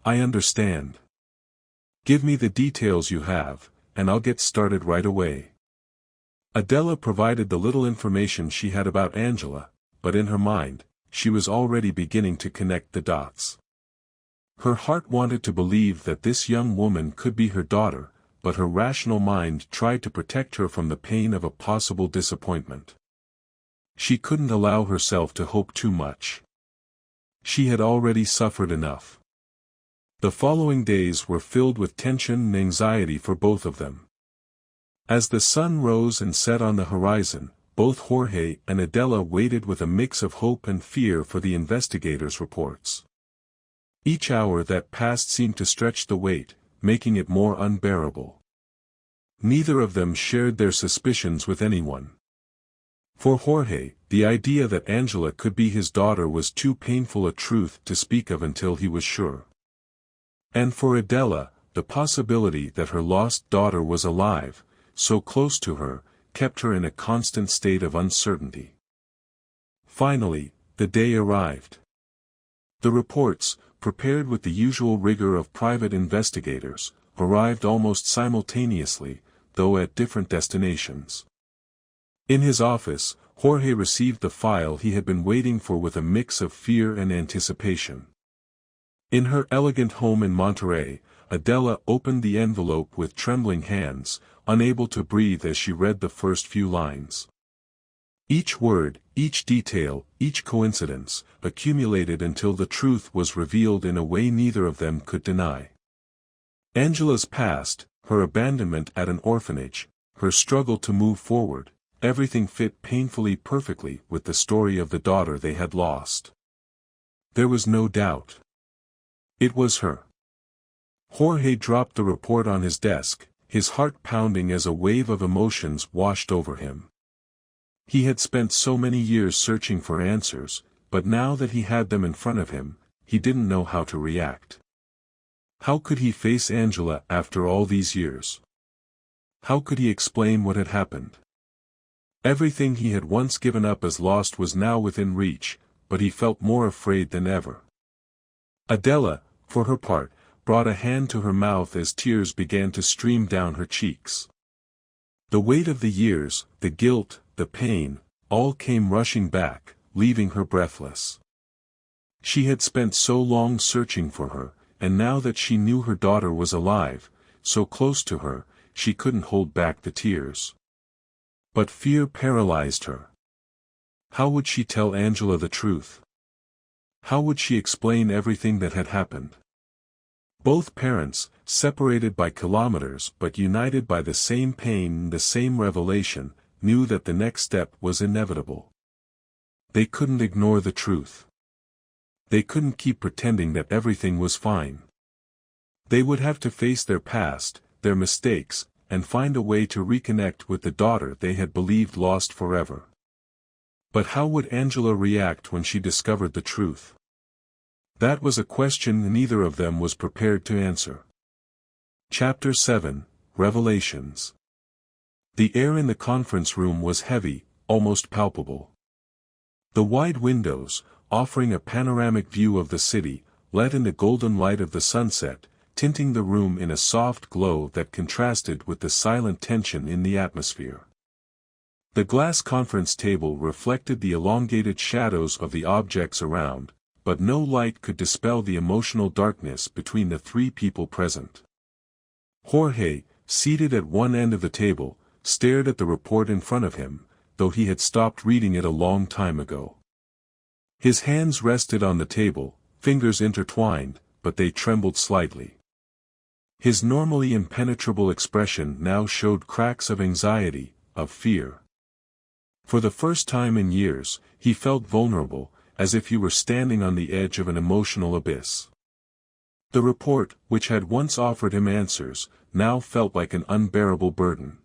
"I understand. Give me the details you have, and I'll get started right away." Adela provided the little information she had about Angela, but in her mind, she was already beginning to connect the dots. Her heart wanted to believe that this young woman could be her daughter, but her rational mind tried to protect her from the pain of a possible disappointment. She couldn't allow herself to hope too much. She had already suffered enough. The following days were filled with tension and anxiety for both of them. As the sun rose and set on the horizon, both Jorge and Adela waited with a mix of hope and fear for the investigators' reports. Each hour that passed seemed to stretch the wait, making it more unbearable. Neither of them shared their suspicions with anyone. For Jorge, the idea that Angela could be his daughter was too painful a truth to speak of until he was sure. And for Adela, the possibility that her lost daughter was alive, so close to her, kept her in a constant state of uncertainty. Finally, the day arrived. The reports, prepared with the usual rigor of private investigators, arrived almost simultaneously, though at different destinations. In his office, Jorge received the file he had been waiting for with a mix of fear and anticipation. In her elegant home in Monterey, Adela opened the envelope with trembling hands, unable to breathe as she read the first few lines. Each word, each detail, each coincidence, accumulated until the truth was revealed in a way neither of them could deny. Angela's past, her abandonment at an orphanage, her struggle to move forward, everything fit painfully perfectly with the story of the daughter they had lost. There was no doubt. It was her. Jorge dropped the report on his desk, his heart pounding as a wave of emotions washed over him. He had spent so many years searching for answers, but now that he had them in front of him, he didn't know how to react. How could he face Angela after all these years? How could he explain what had happened? Everything he had once given up as lost was now within reach, but he felt more afraid than ever. Adela, for her part, brought a hand to her mouth as tears began to stream down her cheeks. The weight of the years, the guilt, the pain, all came rushing back, leaving her breathless. She had spent so long searching for her, and now that she knew her daughter was alive, so close to her, she couldn't hold back the tears. But fear paralyzed her. How would she tell Angela the truth? How would she explain everything that had happened? Both parents, separated by kilometers but united by the same pain, the same revelation, knew that the next step was inevitable. They couldn't ignore the truth. They couldn't keep pretending that everything was fine. They would have to face their past, their mistakes, and find a way to reconnect with the daughter they had believed lost forever. But how would Angela react when she discovered the truth? That was a question neither of them was prepared to answer. Chapter 7, Revelations. The air in the conference room was heavy, almost palpable. The wide windows, offering a panoramic view of the city, let in the golden light of the sunset, tinting the room in a soft glow that contrasted with the silent tension in the atmosphere. The glass conference table reflected the elongated shadows of the objects around, but no light could dispel the emotional darkness between the three people present. Jorge, seated at one end of the table, stared at the report in front of him, though he had stopped reading it a long time ago. His hands rested on the table, fingers intertwined, but they trembled slightly. His normally impenetrable expression now showed cracks of anxiety, of fear. For the first time in years, he felt vulnerable, as if he were standing on the edge of an emotional abyss. The report, which had once offered him answers, now felt like an unbearable burden.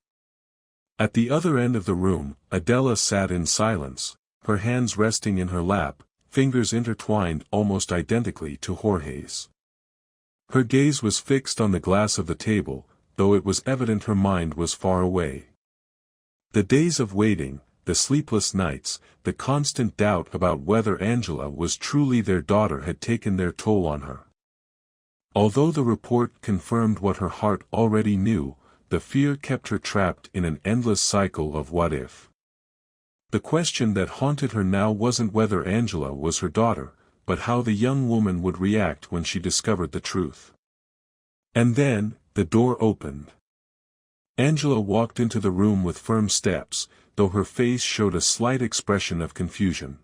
At the other end of the room, Adela sat in silence, her hands resting in her lap, fingers intertwined almost identically to Jorge's. Her gaze was fixed on the glass of the table, though it was evident her mind was far away. The days of waiting, the sleepless nights, the constant doubt about whether Angela was truly their daughter had taken their toll on her. Although the report confirmed what her heart already knew, the fear kept her trapped in an endless cycle of what if. The question that haunted her now wasn't whether Angela was her daughter, but how the young woman would react when she discovered the truth. And then, the door opened. Angela walked into the room with firm steps, though her face showed a slight expression of confusion.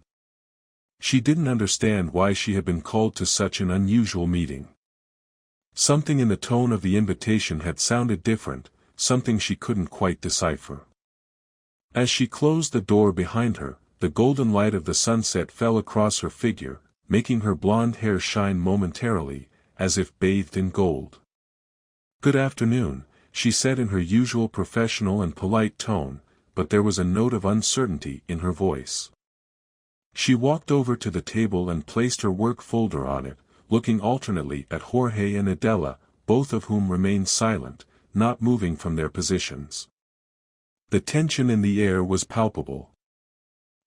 She didn't understand why she had been called to such an unusual meeting. Something in the tone of the invitation had sounded different, something she couldn't quite decipher. As she closed the door behind her, the golden light of the sunset fell across her figure, making her blonde hair shine momentarily, as if bathed in gold. "Good afternoon," she said in her usual professional and polite tone, but there was a note of uncertainty in her voice. She walked over to the table and placed her work folder on it, looking alternately at Jorge and Adela, both of whom remained silent, not moving from their positions. The tension in the air was palpable.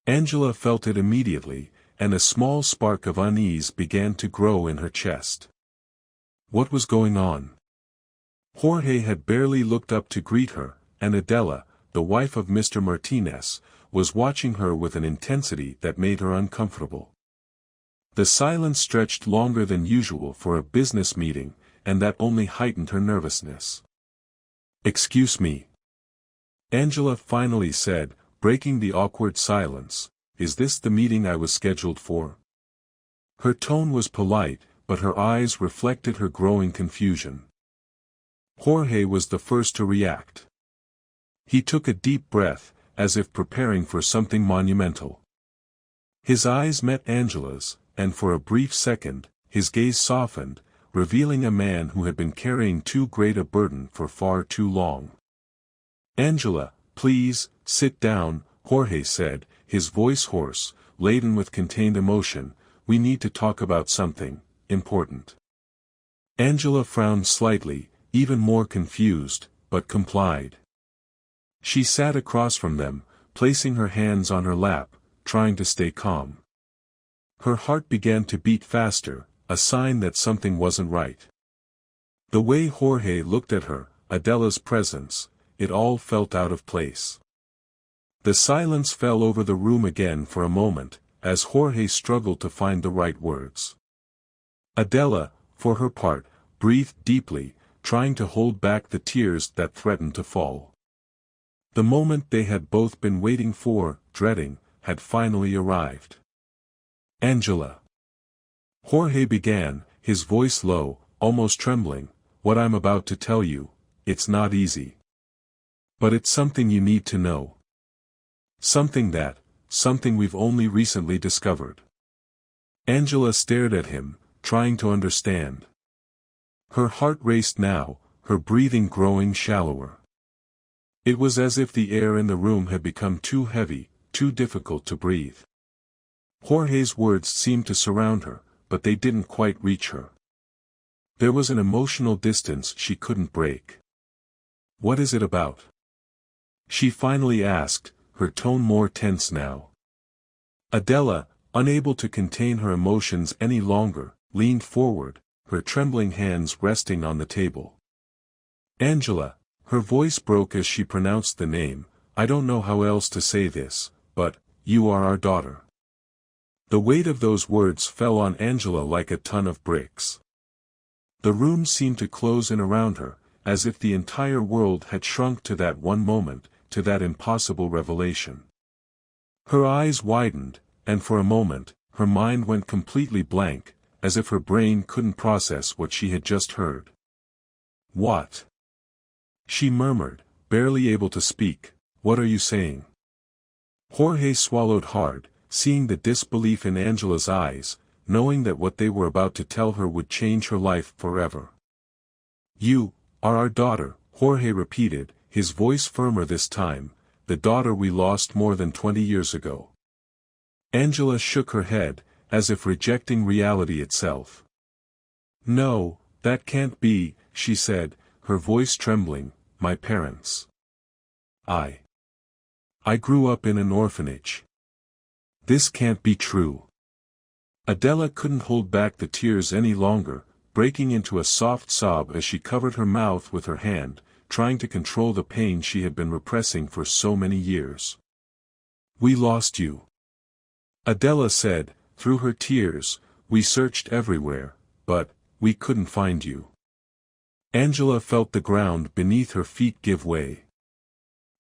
Angela felt it immediately, and a small spark of unease began to grow in her chest. What was going on? Jorge had barely looked up to greet her, and Adela, the wife of Mr. Martinez, was watching her with an intensity that made her uncomfortable. The silence stretched longer than usual for a business meeting, and that only heightened her nervousness. "Excuse me," Angela finally said, breaking the awkward silence. "Is this the meeting I was scheduled for?" Her tone was polite, but her eyes reflected her growing confusion. Jorge was the first to react. He took a deep breath, as if preparing for something monumental. His eyes met Angela's, and for a brief second, his gaze softened, revealing a man who had been carrying too great a burden for far too long. "Angela, please, sit down," Jorge said, his voice hoarse, laden with contained emotion. "We need to talk about something important." Angela frowned slightly, even more confused, but complied. She sat across from them, placing her hands on her lap, trying to stay calm. Her heart began to beat faster, a sign that something wasn't right. The way Jorge looked at her, Adela's presence, it all felt out of place. The silence fell over the room again for a moment, as Jorge struggled to find the right words. Adela, for her part, breathed deeply, trying to hold back the tears that threatened to fall. The moment they had both been waiting for, dreading, had finally arrived. "Angela," Jorge began, his voice low, almost trembling, "what I'm about to tell you, it's not easy. But it's something you need to know. Something we've only recently discovered." Angela stared at him, trying to understand. Her heart raced now, her breathing growing shallower. It was as if the air in the room had become too heavy, too difficult to breathe. Jorge's words seemed to surround her, but they didn't quite reach her. There was an emotional distance she couldn't break. "What is it about?" she finally asked, her tone more tense now. Adela, unable to contain her emotions any longer, leaned forward, her trembling hands resting on the table. "Angela," her voice broke as she pronounced the name, "I don't know how else to say this, but, you are our daughter." The weight of those words fell on Angela like a ton of bricks. The room seemed to close in around her, as if the entire world had shrunk to that one moment, to that impossible revelation. Her eyes widened, and for a moment, her mind went completely blank, as if her brain couldn't process what she had just heard. "What?" she murmured, barely able to speak. "What are you saying?" Jorge swallowed hard, seeing the disbelief in Angela's eyes, knowing that what they were about to tell her would change her life forever. "You are our daughter," Jorge repeated, his voice firmer this time, "the daughter we lost more than 20 years ago." Angela shook her head, as if rejecting reality itself. "No, that can't be," she said, her voice trembling. "My parents. I grew up in an orphanage. This can't be true." Adela couldn't hold back the tears any longer, breaking into a soft sob as she covered her mouth with her hand, trying to control the pain she had been repressing for so many years. "We lost you," Adela said, through her tears. "We searched everywhere, but, we couldn't find you." Angela felt the ground beneath her feet give way.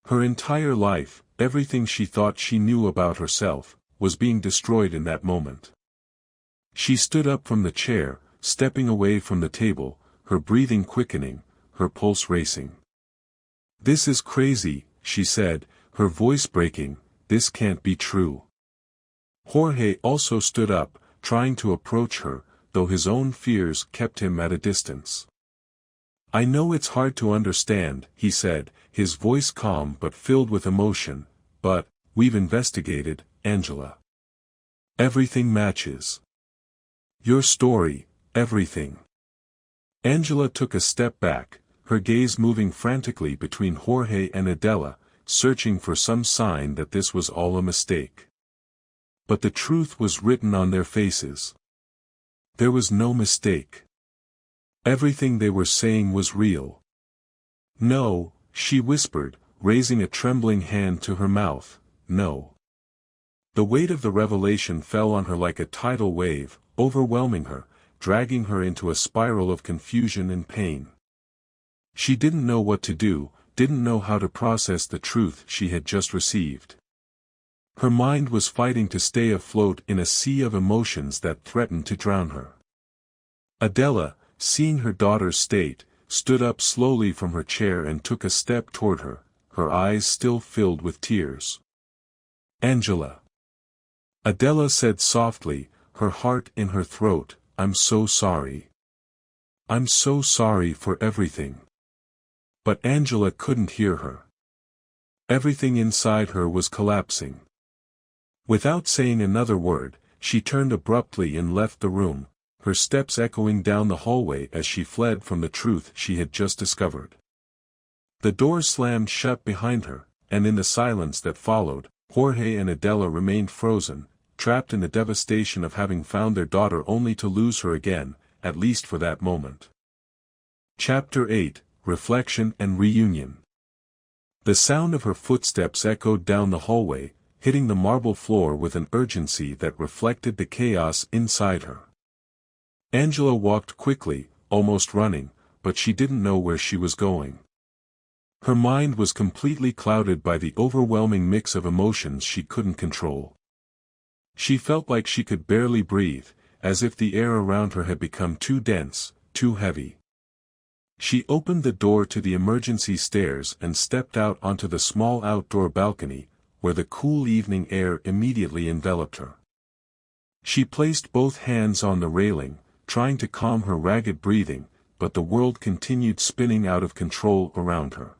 Her entire life, everything she thought she knew about herself, was being destroyed in that moment. She stood up from the chair, stepping away from the table, her breathing quickening, her pulse racing. "This is crazy," she said, her voice breaking. "This can't be true." Jorge also stood up, trying to approach her, though his own fears kept him at a distance. "I know it's hard to understand," he said, his voice calm but filled with emotion, "but, we've investigated, Angela. Everything matches. Your story, everything." Angela took a step back, her gaze moving frantically between Jorge and Adela, searching for some sign that this was all a mistake. But the truth was written on their faces. There was no mistake. Everything they were saying was real. "No," she whispered, raising a trembling hand to her mouth, "no." The weight of the revelation fell on her like a tidal wave, overwhelming her, dragging her into a spiral of confusion and pain. She didn't know what to do, didn't know how to process the truth she had just received. Her mind was fighting to stay afloat in a sea of emotions that threatened to drown her. Adela, seeing her daughter's state, stood up slowly from her chair and took a step toward her eyes still filled with tears. "Angela," Adela said softly, her heart in her throat, "I'm so sorry. I'm so sorry for everything." But Angela couldn't hear her. Everything inside her was collapsing. Without saying another word, she turned abruptly and left the room, her steps echoing down the hallway as she fled from the truth she had just discovered. The door slammed shut behind her, and in the silence that followed, Jorge and Adela remained frozen, trapped in the devastation of having found their daughter only to lose her again, at least for that moment. Chapter 8, Reflection and Reunion. The sound of her footsteps echoed down the hallway, hitting the marble floor with an urgency that reflected the chaos inside her. Angela walked quickly, almost running, but she didn't know where she was going. Her mind was completely clouded by the overwhelming mix of emotions she couldn't control. She felt like she could barely breathe, as if the air around her had become too dense, too heavy. She opened the door to the emergency stairs and stepped out onto the small outdoor balcony, where the cool evening air immediately enveloped her. She placed both hands on the railing, trying to calm her ragged breathing, but the world continued spinning out of control around her.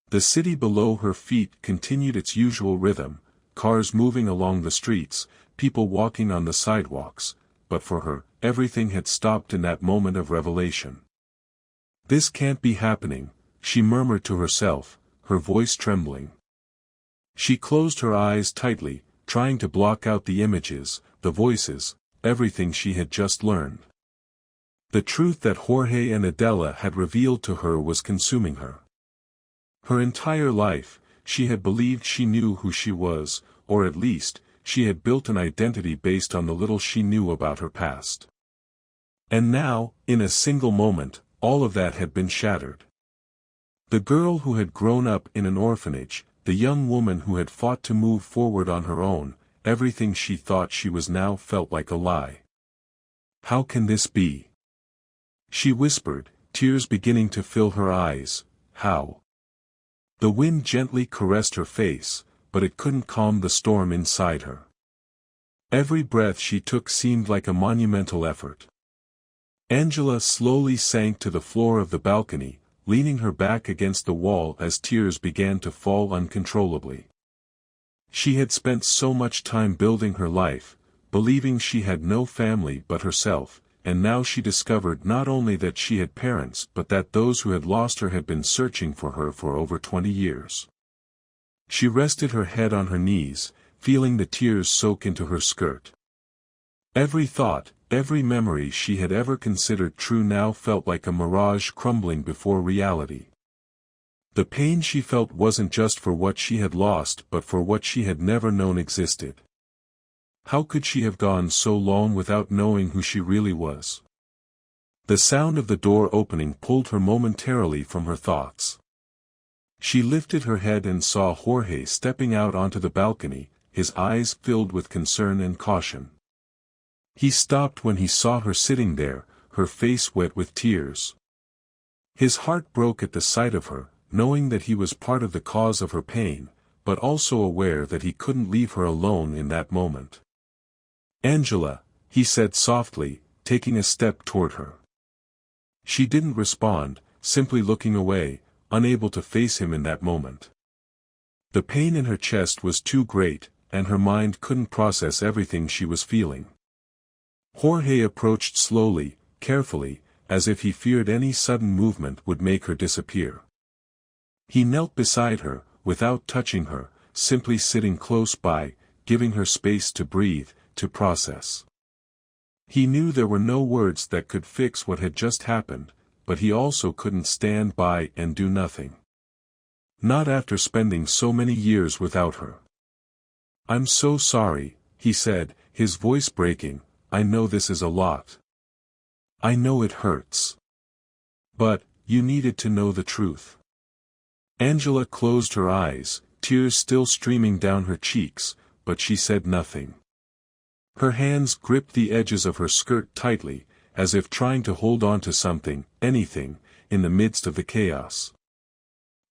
The city below her feet continued its usual rhythm, cars moving along the streets, people walking on the sidewalks, but for her, everything had stopped in that moment of revelation. "This can't be happening," she murmured to herself, her voice trembling. She closed her eyes tightly, trying to block out the images, the voices, everything she had just learned. The truth that Jorge and Adela had revealed to her was consuming her. Her entire life, she had believed she knew who she was, or at least, she had built an identity based on the little she knew about her past. And now, in a single moment, all of that had been shattered. The girl who had grown up in an orphanage, the young woman who had fought to move forward on her own, everything she thought she was now felt like a lie. "How can this be?" she whispered, tears beginning to fill her eyes. "How?" The wind gently caressed her face, but it couldn't calm the storm inside her. Every breath she took seemed like a monumental effort. Angela slowly sank to the floor of the balcony, leaning her back against the wall as tears began to fall uncontrollably. She had spent so much time building her life, believing she had no family but herself, and now she discovered not only that she had parents but that those who had lost her had been searching for her for over 20 years. She rested her head on her knees, feeling the tears soak into her skirt. Every thought, every memory she had ever considered true now felt like a mirage crumbling before reality. The pain she felt wasn't just for what she had lost but for what she had never known existed. How could she have gone so long without knowing who she really was? The sound of the door opening pulled her momentarily from her thoughts. She lifted her head and saw Jorge stepping out onto the balcony, his eyes filled with concern and caution. He stopped when he saw her sitting there, her face wet with tears. His heart broke at the sight of her, knowing that he was part of the cause of her pain, but also aware that he couldn't leave her alone in that moment. "Angela," he said softly, taking a step toward her. She didn't respond, simply looking away, unable to face him in that moment. The pain in her chest was too great, and her mind couldn't process everything she was feeling. Jorge approached slowly, carefully, as if he feared any sudden movement would make her disappear. He knelt beside her, without touching her, simply sitting close by, giving her space to breathe, to process. He knew there were no words that could fix what had just happened, but he also couldn't stand by and do nothing. Not after spending so many years without her. "I'm so sorry," he said, his voice breaking. "I know this is a lot. I know it hurts. But, you needed to know the truth. Angela closed her eyes, tears still streaming down her cheeks, but she said nothing. Her hands gripped the edges of her skirt tightly, as if trying to hold on to something, anything, in the midst of the chaos.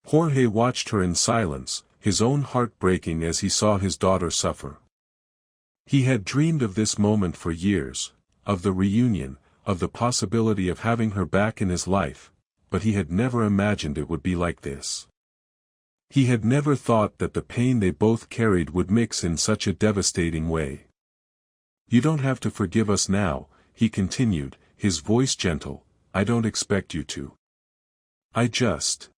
Jorge watched her in silence, his own heart breaking as he saw his daughter suffer. He had dreamed of this moment for years, of the reunion, of the possibility of having her back in his life, but he had never imagined it would be like this. He had never thought that the pain they both carried would mix in such a devastating way. You don't have to forgive us now, he continued, his voice gentle, I don't expect you to. I just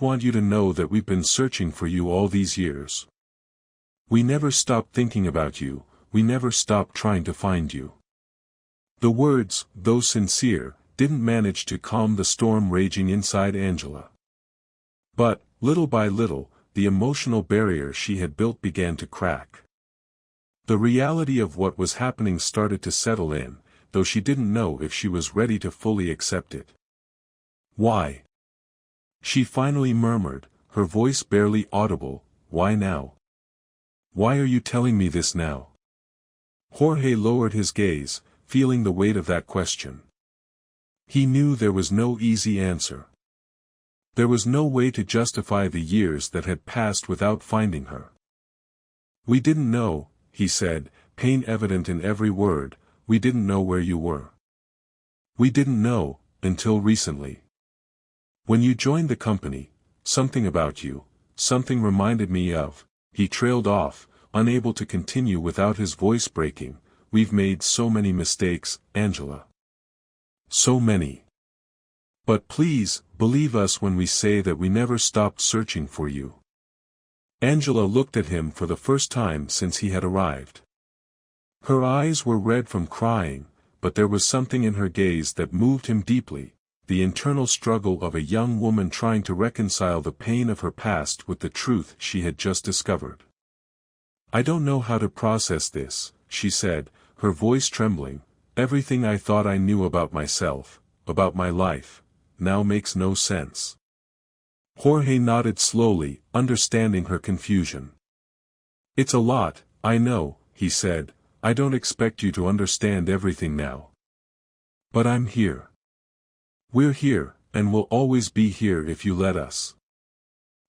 want you to know that we've been searching for you all these years. We never stopped thinking about you, we never stopped trying to find you. The words, though sincere, didn't manage to calm the storm raging inside Angela. But, little by little, the emotional barrier she had built began to crack. The reality of what was happening started to settle in, though she didn't know if she was ready to fully accept it. Why? She finally murmured, her voice barely audible, why now? Why are you telling me this now? Jorge lowered his gaze, feeling the weight of that question. He knew there was no easy answer. There was no way to justify the years that had passed without finding her. We didn't know, he said, pain evident in every word, we didn't know where you were. We didn't know, until recently. When you joined the company, something about you, something reminded me of, he trailed off, unable to continue without his voice breaking, we've made so many mistakes, Angela. So many. But please, believe us when we say that we never stopped searching for you. Angela looked at him for the first time since he had arrived. Her eyes were red from crying, but there was something in her gaze that moved him deeply, the internal struggle of a young woman trying to reconcile the pain of her past with the truth she had just discovered. I don't know how to process this, she said, her voice trembling, everything I thought I knew about myself, about my life, now makes no sense. Jorge nodded slowly, understanding her confusion. It's a lot, I know, he said, I don't expect you to understand everything now. But I'm here. We're here, and we'll always be here if you let us.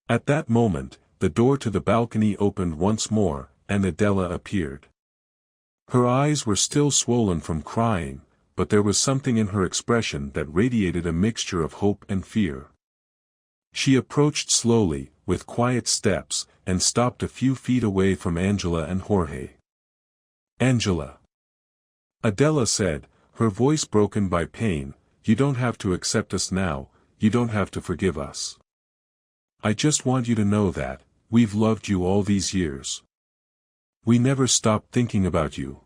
At that moment, the door to the balcony opened once more, and Adela appeared. Her eyes were still swollen from crying, but there was something in her expression that radiated a mixture of hope and fear. She approached slowly, with quiet steps, and stopped a few feet away from Angela and Jorge. Angela. Adela said, her voice broken by pain, you don't have to accept us now, you don't have to forgive us. I just want you to know that, we've loved you all these years. We never stopped thinking about you.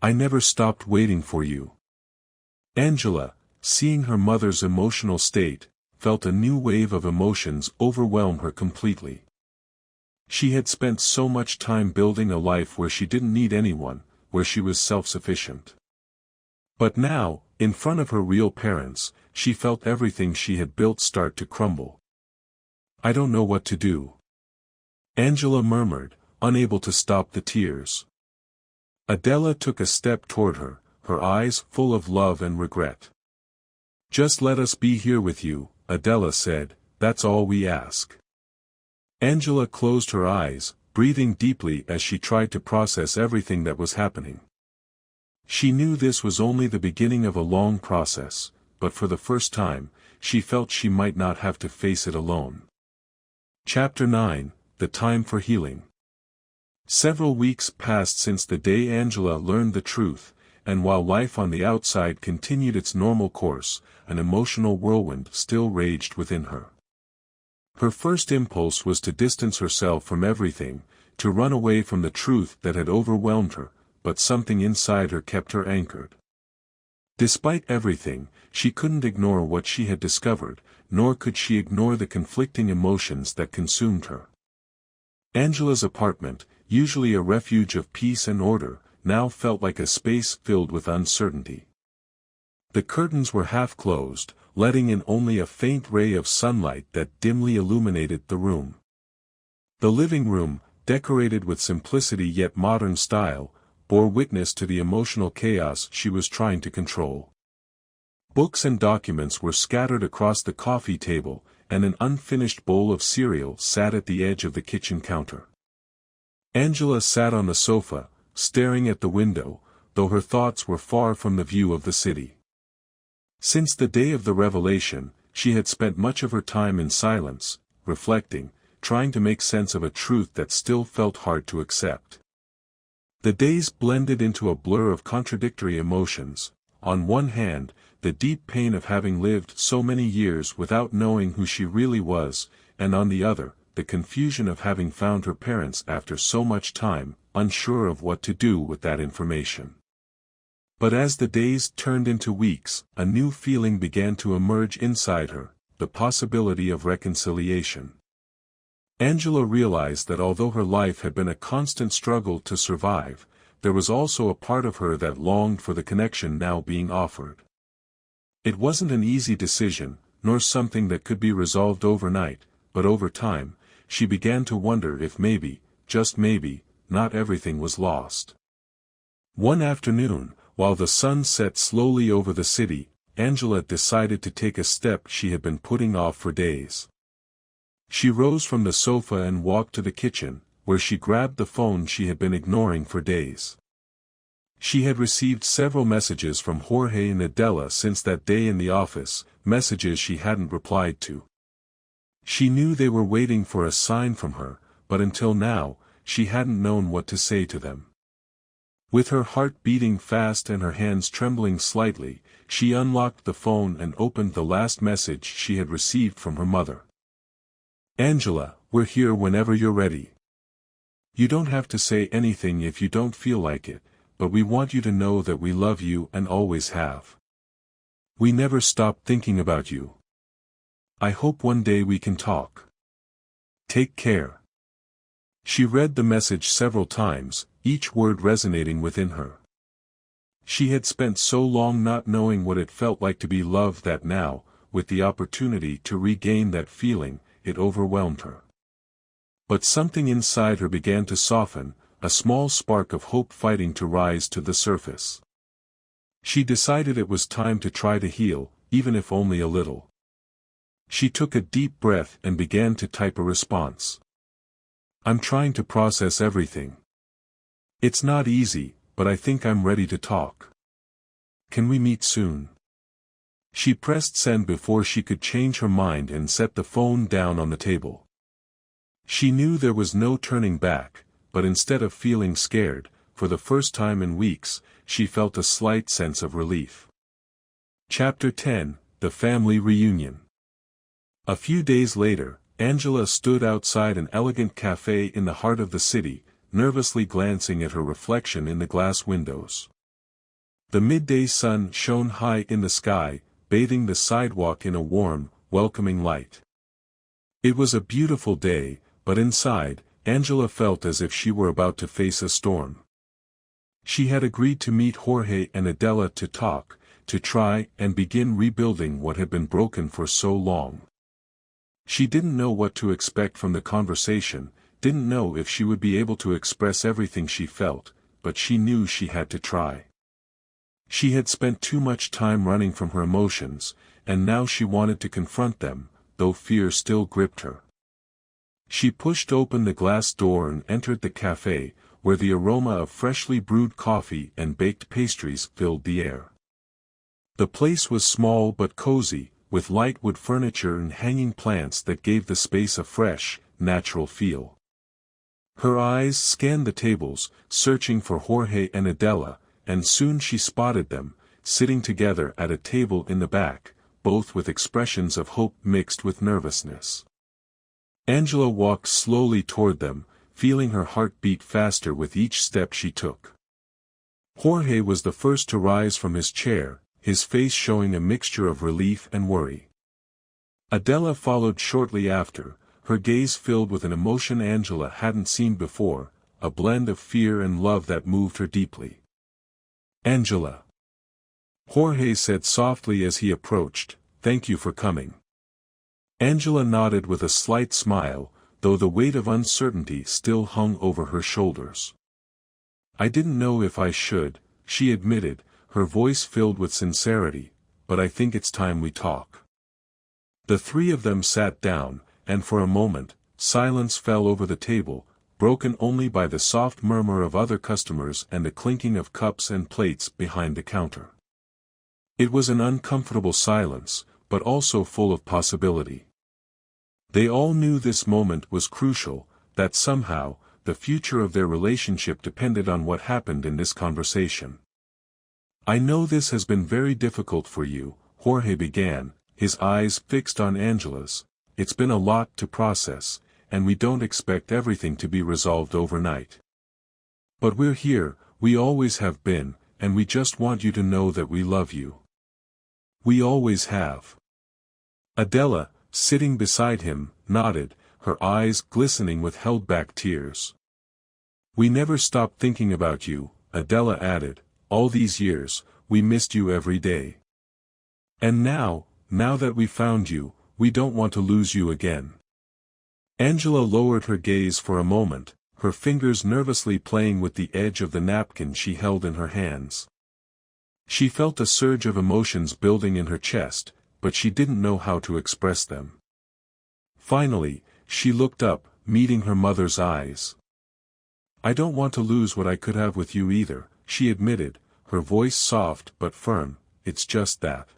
I never stopped waiting for you. Angela, seeing her mother's emotional state, felt a new wave of emotions overwhelm her completely. She had spent so much time building a life where she didn't need anyone, where she was self-sufficient. But now, in front of her real parents, she felt everything she had built start to crumble. I don't know what to do. Angela murmured, unable to stop the tears. Adela took a step toward her, her eyes full of love and regret. Just let us be here with you, Adela said, that's all we ask. Angela closed her eyes, breathing deeply as she tried to process everything that was happening. She knew this was only the beginning of a long process, but for the first time, she felt she might not have to face it alone. Chapter 9, The Time for Healing. Several weeks passed since the day Angela learned the truth, and while life on the outside continued its normal course, an emotional whirlwind still raged within her. Her first impulse was to distance herself from everything, to run away from the truth that had overwhelmed her, but something inside her kept her anchored. Despite everything, she couldn't ignore what she had discovered, nor could she ignore the conflicting emotions that consumed her. Angela's apartment, usually a refuge of peace and order, now felt like a space filled with uncertainty. The curtains were half closed, letting in only a faint ray of sunlight that dimly illuminated the room. The living room, decorated with simplicity yet modern style, bore witness to the emotional chaos she was trying to control. Books and documents were scattered across the coffee table, and an unfinished bowl of cereal sat at the edge of the kitchen counter. Angela sat on the sofa, staring at the window, though her thoughts were far from the view of the city. Since the day of the revelation, she had spent much of her time in silence, reflecting, trying to make sense of a truth that still felt hard to accept. The days blended into a blur of contradictory emotions. On one hand, the deep pain of having lived so many years without knowing who she really was, and on the other, the confusion of having found her parents after so much time, unsure of what to do with that information. But as the days turned into weeks, a new feeling began to emerge inside her, the possibility of reconciliation. Angela realized that although her life had been a constant struggle to survive, there was also a part of her that longed for the connection now being offered. It wasn't an easy decision, nor something that could be resolved overnight, but over time, she began to wonder if maybe, just maybe, not everything was lost. One afternoon, while the sun set slowly over the city, Angela decided to take a step she had been putting off for days. She rose from the sofa and walked to the kitchen, where she grabbed the phone she had been ignoring for days. She had received several messages from Jorge and Adela since that day in the office, messages she hadn't replied to. She knew they were waiting for a sign from her, but until now, she hadn't known what to say to them. With her heart beating fast and her hands trembling slightly, she unlocked the phone and opened the last message she had received from her mother. "Angela, we're here whenever you're ready. You don't have to say anything if you don't feel like it, but we want you to know that we love you and always have. We never stop thinking about you. I hope one day we can talk. Take care." She read the message several times, each word resonating within her. She had spent so long not knowing what it felt like to be loved that now, with the opportunity to regain that feeling, it overwhelmed her. But something inside her began to soften, a small spark of hope fighting to rise to the surface. She decided it was time to try to heal, even if only a little. She took a deep breath and began to type a response. "I'm trying to process everything. It's not easy, but I think I'm ready to talk. Can we meet soon?" She pressed send before she could change her mind and set the phone down on the table. She knew there was no turning back, but instead of feeling scared, for the first time in weeks, she felt a slight sense of relief. Chapter 10: The Family Reunion. A few days later, Angela stood outside an elegant cafe in the heart of the city, nervously glancing at her reflection in the glass windows. The midday sun shone high in the sky, bathing the sidewalk in a warm, welcoming light. It was a beautiful day, but inside, Angela felt as if she were about to face a storm. She had agreed to meet Jorge and Adela to talk, to try and begin rebuilding what had been broken for so long. She didn't know what to expect from the conversation, didn't know if she would be able to express everything she felt, but she knew she had to try. She had spent too much time running from her emotions, and now she wanted to confront them, though fear still gripped her. She pushed open the glass door and entered the cafe, where the aroma of freshly brewed coffee and baked pastries filled the air. The place was small but cozy, with light wood furniture and hanging plants that gave the space a fresh, natural feel. Her eyes scanned the tables, searching for Jorge and Adela, and soon she spotted them, sitting together at a table in the back, both with expressions of hope mixed with nervousness. Angela walked slowly toward them, feeling her heart beat faster with each step she took. Jorge was the first to rise from his chair, his face showing a mixture of relief and worry. Adela followed shortly after, her gaze filled with an emotion Angela hadn't seen before, a blend of fear and love that moved her deeply. "Angela." Jorge said softly as he approached, "Thank you for coming." Angela nodded with a slight smile, though the weight of uncertainty still hung over her shoulders. "I didn't know if I should," she admitted, her voice filled with sincerity, "but I think it's time we talk." The three of them sat down, and for a moment, silence fell over the table, broken only by the soft murmur of other customers and the clinking of cups and plates behind the counter. It was an uncomfortable silence, but also full of possibility. They all knew this moment was crucial, that somehow, the future of their relationship depended on what happened in this conversation. "I know this has been very difficult for you," Jorge began, his eyes fixed on Angela's. "It's been a lot to process, and we don't expect everything to be resolved overnight. But we're here, we always have been, and we just want you to know that we love you. We always have." Adela, sitting beside him, nodded, her eyes glistening with held-back tears. "We never stopped thinking about you," Adela added, "all these years, we missed you every day. And now that we found you, we don't want to lose you again." Angela lowered her gaze for a moment, her fingers nervously playing with the edge of the napkin she held in her hands. She felt a surge of emotions building in her chest, but she didn't know how to express them. Finally, she looked up, meeting her mother's eyes. "I don't want to lose what I could have with you either," she admitted, her voice soft but firm. "It's just that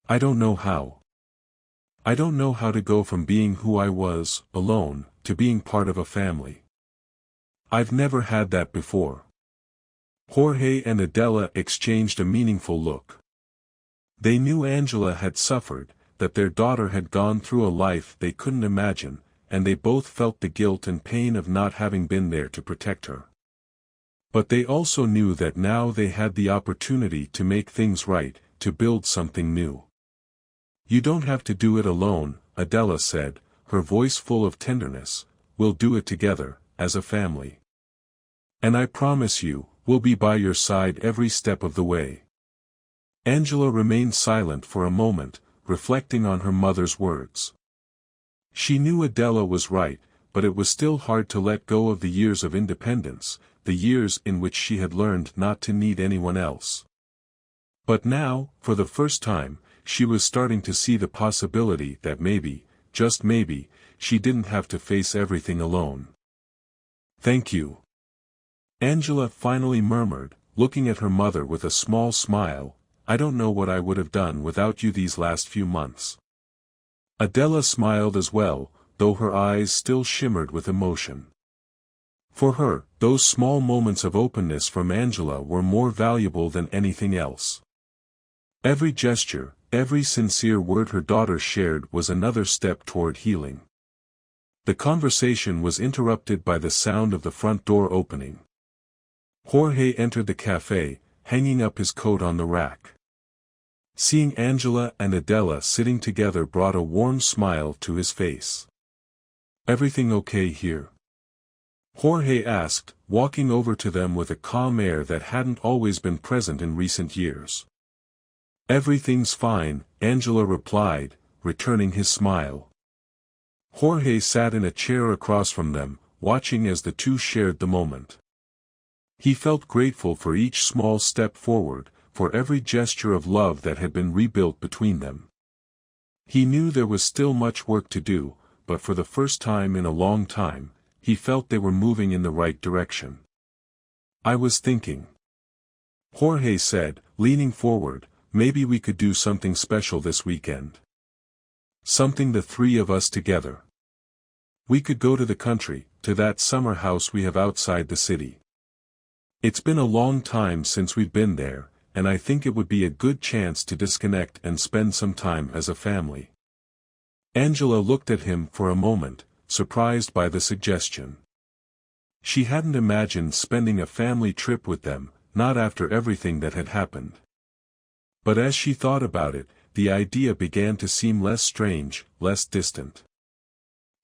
I don't know how. I don't know how to go from being who I was, alone, to being part of a family. I've never had that before." Jorge and Adela exchanged a meaningful look. They knew Angela had suffered, that their daughter had gone through a life they couldn't imagine, and they both felt the guilt and pain of not having been there to protect her. But they also knew that now they had the opportunity to make things right, to build something new. "You don't have to do it alone," Adela said, her voice full of tenderness. "We'll do it together, as a family. And I promise you, we'll be by your side every step of the way." Angela remained silent for a moment, reflecting on her mother's words. She knew Adela was right, but it was still hard to let go of the years of independence, the years in which she had learned not to need anyone else. But now, for the first time, she was starting to see the possibility that maybe, just maybe, she didn't have to face everything alone. "Thank you," Angela finally murmured, looking at her mother with a small smile. "I don't know what I would have done without you these last few months." Adela smiled as well, though her eyes still shimmered with emotion. For her, those small moments of openness from Angela were more valuable than anything else. Every gesture, every sincere word her daughter shared was another step toward healing. The conversation was interrupted by the sound of the front door opening. Jorge entered the cafe, hanging up his coat on the rack. Seeing Angela and Adela sitting together brought a warm smile to his face. "Everything okay here?" Jorge asked, walking over to them with a calm air that hadn't always been present in recent years. "Everything's fine," Angela replied, returning his smile. Jorge sat in a chair across from them, watching as the two shared the moment. He felt grateful for each small step forward, for every gesture of love that had been rebuilt between them. He knew there was still much work to do, but for the first time in a long time, he felt they were moving in the right direction. "I was thinking," Jorge said, leaning forward, "maybe we could do something special this weekend. Something the three of us together. We could go to the country, to that summer house we have outside the city. It's been a long time since we've been there, and I think it would be a good chance to disconnect and spend some time as a family." Angela looked at him for a moment, surprised by the suggestion. She hadn't imagined spending a family trip with them, not after everything that had happened. But as she thought about it, the idea began to seem less strange, less distant.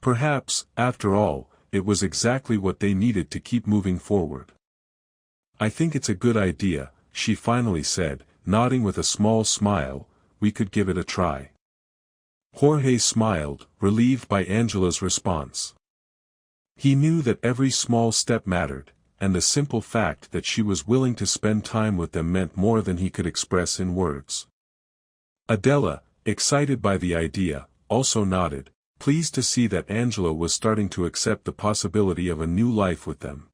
Perhaps, after all, it was exactly what they needed to keep moving forward. "I think it's a good idea," she finally said, nodding with a small smile, "We could give it a try." Jorge smiled, relieved by Angela's response. He knew that every small step mattered, and the simple fact that she was willing to spend time with them meant more than he could express in words. Adela, excited by the idea, also nodded, pleased to see that Angela was starting to accept the possibility of a new life with them.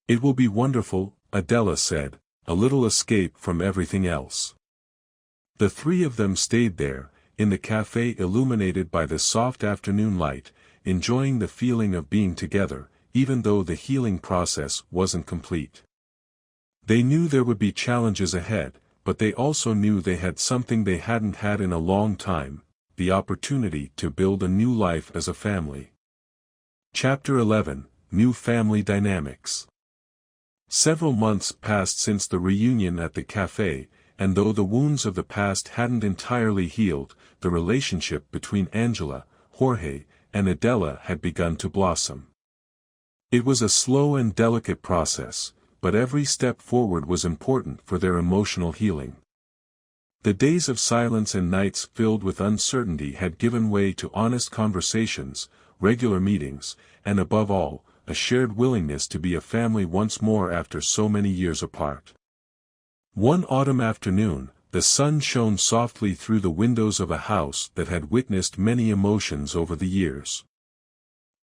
"It will be wonderful," Adela said, "a little escape from everything else." The three of them stayed there, in the cafe illuminated by the soft afternoon light, enjoying the feeling of being together, even though the healing process wasn't complete. They knew there would be challenges ahead, but they also knew they had something they hadn't had in a long time, the opportunity to build a new life as a family. Chapter 11, New Family Dynamics. Several months passed since the reunion at the cafe, and though the wounds of the past hadn't entirely healed, the relationship between Angela, Jorge, and Adela had begun to blossom. It was a slow and delicate process, but every step forward was important for their emotional healing. The days of silence and nights filled with uncertainty had given way to honest conversations, regular meetings, and above all, a shared willingness to be a family once more after so many years apart. One autumn afternoon, the sun shone softly through the windows of a house that had witnessed many emotions over the years.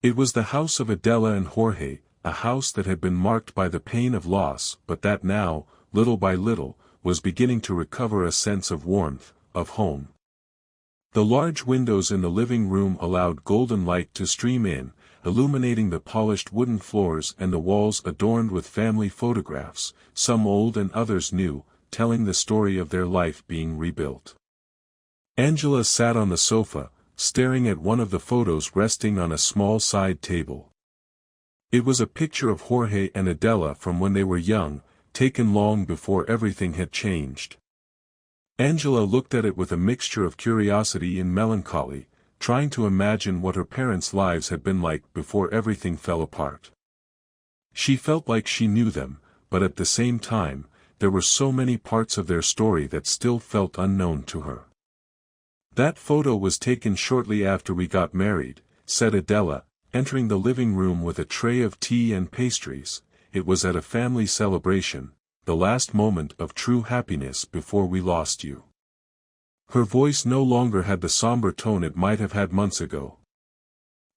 It was the house of Adela and Jorge, a house that had been marked by the pain of loss but that now, little by little, was beginning to recover a sense of warmth, of home. The large windows in the living room allowed golden light to stream in, illuminating the polished wooden floors and the walls adorned with family photographs, some old and others new, telling the story of their life being rebuilt. Angela sat on the sofa, staring at one of the photos resting on a small side table. It was a picture of Jorge and Adela from when they were young, taken long before everything had changed. Angela looked at it with a mixture of curiosity and melancholy, trying to imagine what her parents' lives had been like before everything fell apart. She felt like she knew them, but at the same time, there were so many parts of their story that still felt unknown to her. "That photo was taken shortly after we got married," said Adela, entering the living room with a tray of tea and pastries. "It was at a family celebration, the last moment of true happiness before we lost you." Her voice no longer had the somber tone it might have had months ago.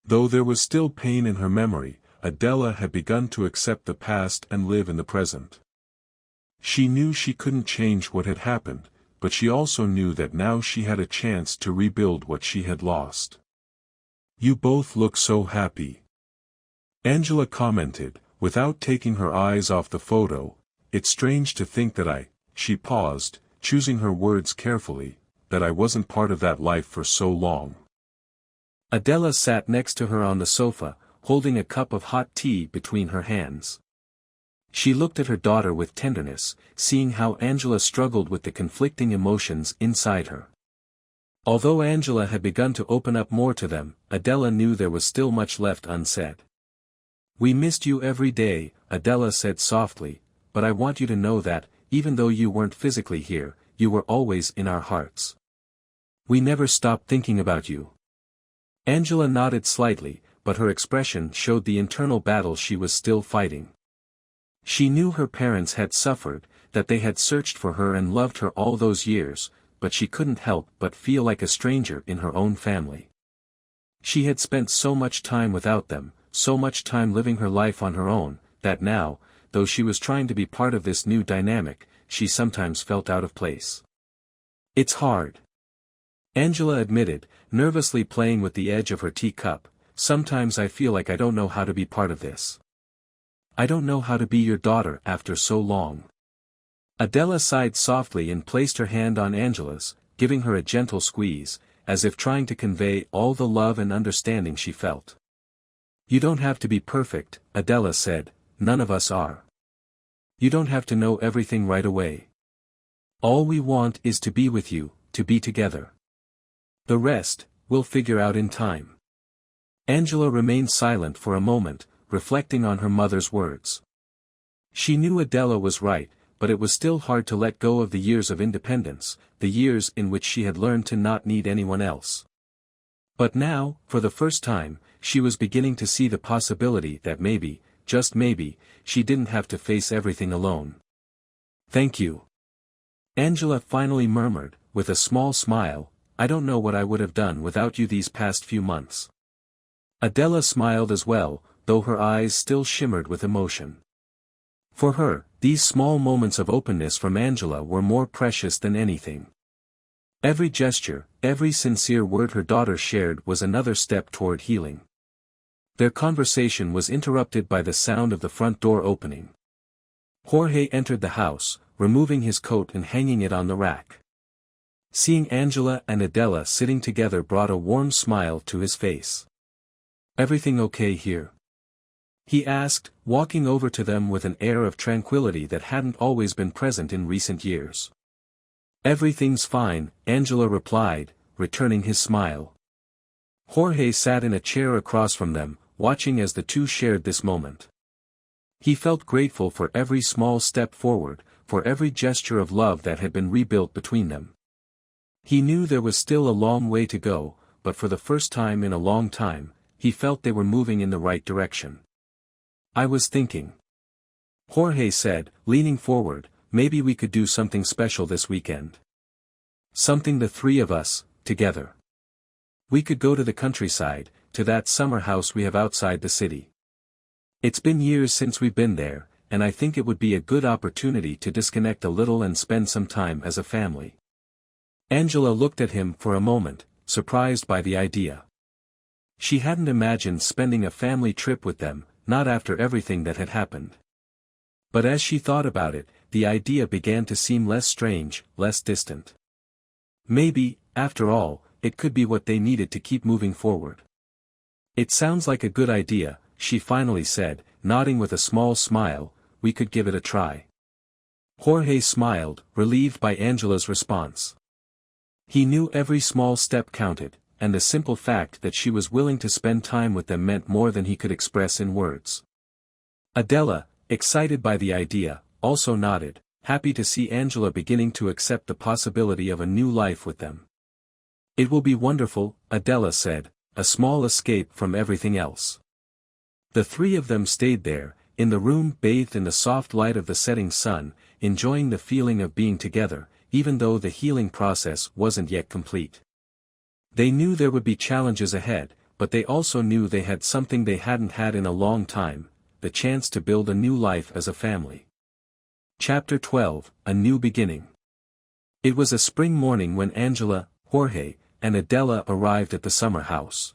Though there was still pain in her memory, Adela had begun to accept the past and live in the present. She knew she couldn't change what had happened, but she also knew that now she had a chance to rebuild what she had lost. "You both look so happy," Angela commented, without taking her eyes off the photo. "It's strange to think that she paused, choosing her words carefully, that I wasn't part of that life for so long." Adela sat next to her on the sofa, holding a cup of hot tea between her hands. She looked at her daughter with tenderness, seeing how Angela struggled with the conflicting emotions inside her. Although Angela had begun to open up more to them, Adela knew there was still much left unsaid. "We missed you every day," Adela said softly, "but I want you to know that, even though you weren't physically here, you were always in our hearts. We never stopped thinking about you." Angela nodded slightly, but her expression showed the internal battle she was still fighting. She knew her parents had suffered, that they had searched for her and loved her all those years, but she couldn't help but feel like a stranger in her own family. She had spent so much time without them, so much time living her life on her own, that now, though she was trying to be part of this new dynamic, she sometimes felt out of place. "It's hard," Angela admitted, nervously playing with the edge of her teacup. "Sometimes I feel like I don't know how to be part of this. I don't know how to be your daughter after so long." Adela sighed softly and placed her hand on Angela's, giving her a gentle squeeze, as if trying to convey all the love and understanding she felt. "You don't have to be perfect," Adela said, "none of us are. You don't have to know everything right away. All we want is to be with you, to be together. The rest, we'll figure out in time." Angela remained silent for a moment, reflecting on her mother's words. She knew Adela was right, but it was still hard to let go of the years of independence, the years in which she had learned to not need anyone else. But now, for the first time, she was beginning to see the possibility that maybe, just maybe, she didn't have to face everything alone. "Thank you," Angela finally murmured, with a small smile. "I don't know what I would have done without you these past few months." Adela smiled as well, though her eyes still shimmered with emotion. For her, these small moments of openness from Angela were more precious than anything. Every gesture, every sincere word her daughter shared was another step toward healing. Their conversation was interrupted by the sound of the front door opening. Jorge entered the house, removing his coat and hanging it on the rack. Seeing Angela and Adela sitting together brought a warm smile to his face. "Everything okay here?" he asked, walking over to them with an air of tranquility that hadn't always been present in recent years. "Everything's fine," Angela replied, returning his smile. Jorge sat in a chair across from them, watching as the two shared this moment. He felt grateful for every small step forward, for every gesture of love that had been rebuilt between them. He knew there was still a long way to go, but for the first time in a long time, he felt they were moving in the right direction. "I was thinking," Jorge said, leaning forward, "maybe we could do something special this weekend. Something the three of us, together. We could go to the countryside, to that summer house we have outside the city. It's been years since we've been there, and I think it would be a good opportunity to disconnect a little and spend some time as a family." Angela looked at him for a moment, surprised by the idea. She hadn't imagined spending a family trip with them, not after everything that had happened. But as she thought about it, the idea began to seem less strange, less distant. Maybe, after all, it could be what they needed to keep moving forward. "It sounds like a good idea," she finally said, nodding with a small smile. "We could give it a try." Jorge smiled, relieved by Angela's response. He knew every small step counted, and the simple fact that she was willing to spend time with them meant more than he could express in words. Adela, excited by the idea, also nodded, happy to see Angela beginning to accept the possibility of a new life with them. "It will be wonderful," Adela said, a small escape from everything else. The three of them stayed there, in the room bathed in the soft light of the setting sun, enjoying the feeling of being together, even though the healing process wasn't yet complete. They knew there would be challenges ahead, but they also knew they had something they hadn't had in a long time, the chance to build a new life as a family. Chapter 12, A New Beginning. It was a spring morning when Angela, Jorge, and Adela arrived at the summer house.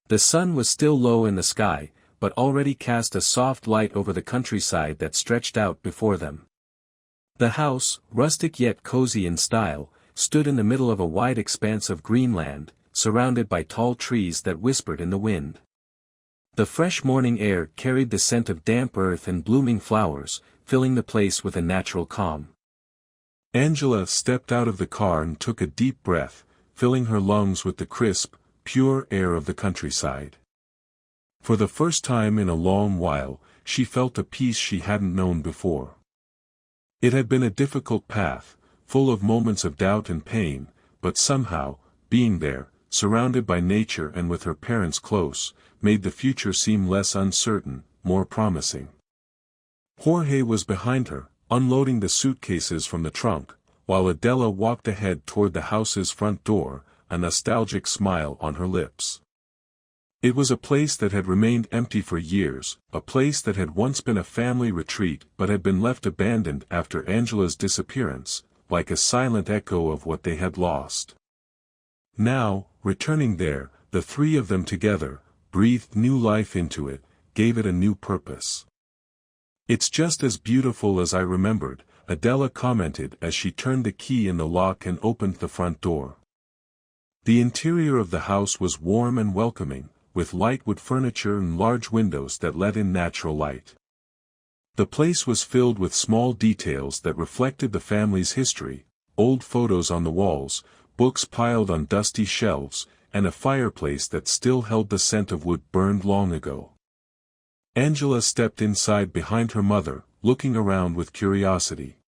The sun was still low in the sky, but already cast a soft light over the countryside that stretched out before them. The house, rustic yet cozy in style, stood in the middle of a wide expanse of green land, surrounded by tall trees that whispered in the wind. The fresh morning air carried the scent of damp earth and blooming flowers, filling the place with a natural calm. Angela stepped out of the car and took a deep breath, filling her lungs with the crisp, pure air of the countryside. For the first time in a long while, she felt a peace she hadn't known before. It had been a difficult path, full of moments of doubt and pain, but somehow, being there, surrounded by nature and with her parents close, made the future seem less uncertain, more promising. Jorge was behind her, unloading the suitcases from the trunk, while Adela walked ahead toward the house's front door, a nostalgic smile on her lips. It was a place that had remained empty for years, a place that had once been a family retreat but had been left abandoned after Angela's disappearance, like a silent echo of what they had lost. Now, returning there, the three of them together, breathed new life into it, gave it a new purpose. "It's just as beautiful as I remembered," Adela commented as she turned the key in the lock and opened the front door. The interior of the house was warm and welcoming, with light wood furniture and large windows that let in natural light. The place was filled with small details that reflected the family's history, old photos on the walls, books piled on dusty shelves, and a fireplace that still held the scent of wood burned long ago. Angela stepped inside behind her mother, looking around with curiosity.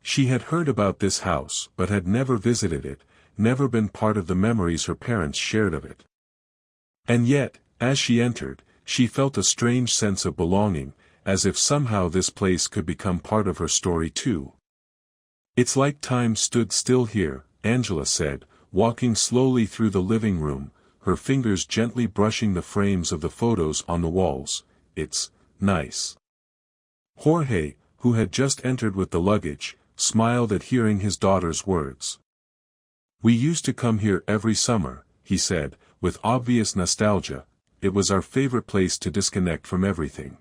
She had heard about this house but had never visited it, never been part of the memories her parents shared of it. And yet, as she entered, she felt a strange sense of belonging, as if somehow this place could become part of her story too. "It's like time stood still here," Angela said, walking slowly through the living room, her fingers gently brushing the frames of the photos on the walls. "It's nice." Jorge, who had just entered with the luggage, smiled at hearing his daughter's words. "We used to come here every summer," he said, with obvious nostalgia. "It was our favorite place to disconnect from everything."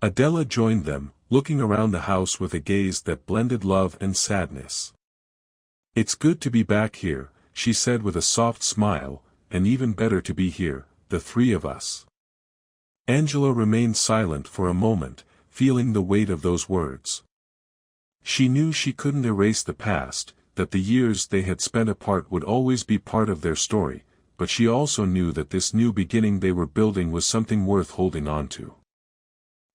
Adela joined them, looking around the house with a gaze that blended love and sadness. "It's good to be back here," she said with a soft smile, "and even better to be here, the three of us." Angela remained silent for a moment, feeling the weight of those words. She knew she couldn't erase the past, that the years they had spent apart would always be part of their story, but she also knew that this new beginning they were building was something worth holding on to.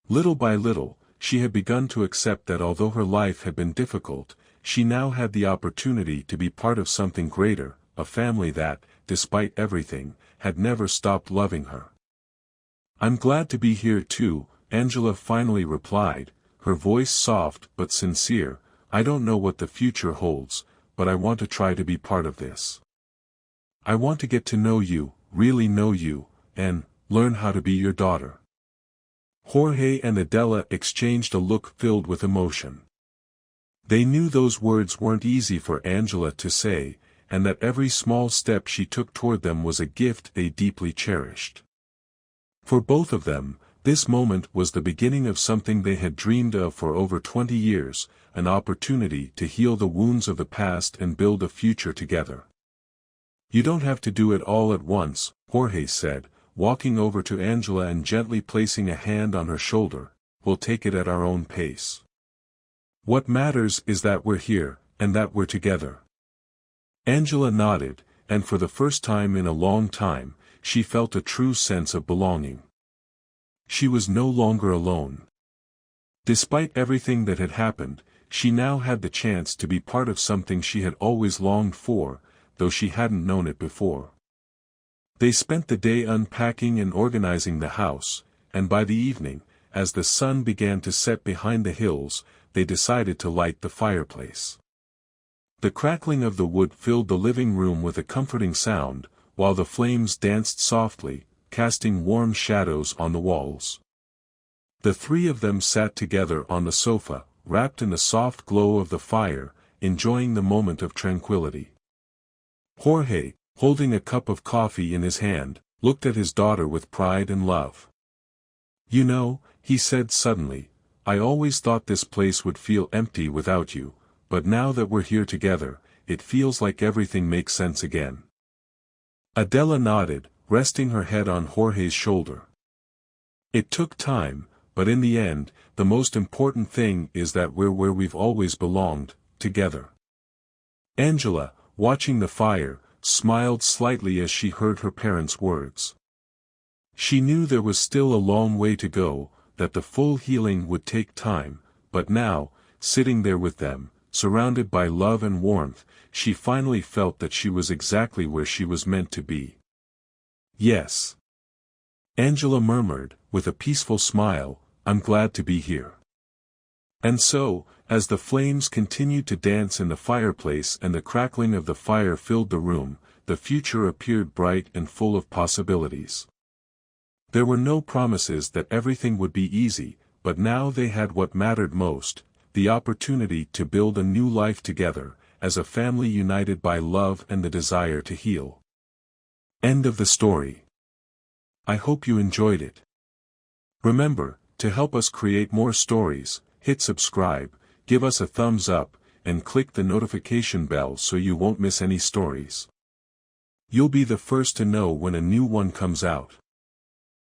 Little by little, she had begun to accept that although her life had been difficult, she now had the opportunity to be part of something greater, a family that, despite everything, had never stopped loving her. "I'm glad to be here too," Angela finally replied, her voice soft but sincere. "I don't know what the future holds, but I want to try to be part of this. I want to get to know you, really know you, and learn how to be your daughter." Jorge and Adela exchanged a look filled with emotion. They knew those words weren't easy for Angela to say, and that every small step she took toward them was a gift they deeply cherished. For both of them, this moment was the beginning of something they had dreamed of for over 20 years, an opportunity to heal the wounds of the past and build a future together. "You don't have to do it all at once," Jorge said, walking over to Angela and gently placing a hand on her shoulder. "We'll take it at our own pace. What matters is that we're here, and that we're together." Angela nodded, and for the first time in a long time, she felt a true sense of belonging. She was no longer alone. Despite everything that had happened, she now had the chance to be part of something she had always longed for, though she hadn't known it before. They spent the day unpacking and organizing the house, and by the evening, as the sun began to set behind the hills, they decided to light the fireplace. The crackling of the wood filled the living room with a comforting sound, while the flames danced softly, casting warm shadows on the walls. The three of them sat together on the sofa, wrapped in the soft glow of the fire, enjoying the moment of tranquility. Jorge, holding a cup of coffee in his hand, looked at his daughter with pride and love. "You know," he said suddenly, "I always thought this place would feel empty without you, but now that we're here together, it feels like everything makes sense again." Adela nodded, resting her head on Jorge's shoulder. "It took time, but in the end, the most important thing is that we're where we've always belonged, together." Angela, watching the fire, smiled slightly as she heard her parents' words. She knew there was still a long way to go, that the full healing would take time, but now, sitting there with them, surrounded by love and warmth, she finally felt that she was exactly where she was meant to be. "Yes," Angela murmured, with a peaceful smile, "I'm glad to be here." And so, as the flames continued to dance in the fireplace and the crackling of the fire filled the room, the future appeared bright and full of possibilities. There were no promises that everything would be easy, but now they had what mattered most, the opportunity to build a new life together, as a family united by love and the desire to heal. End of the story. I hope you enjoyed it. Remember, to help us create more stories, hit subscribe, give us a thumbs up, and click the notification bell so you won't miss any stories. You'll be the first to know when a new one comes out.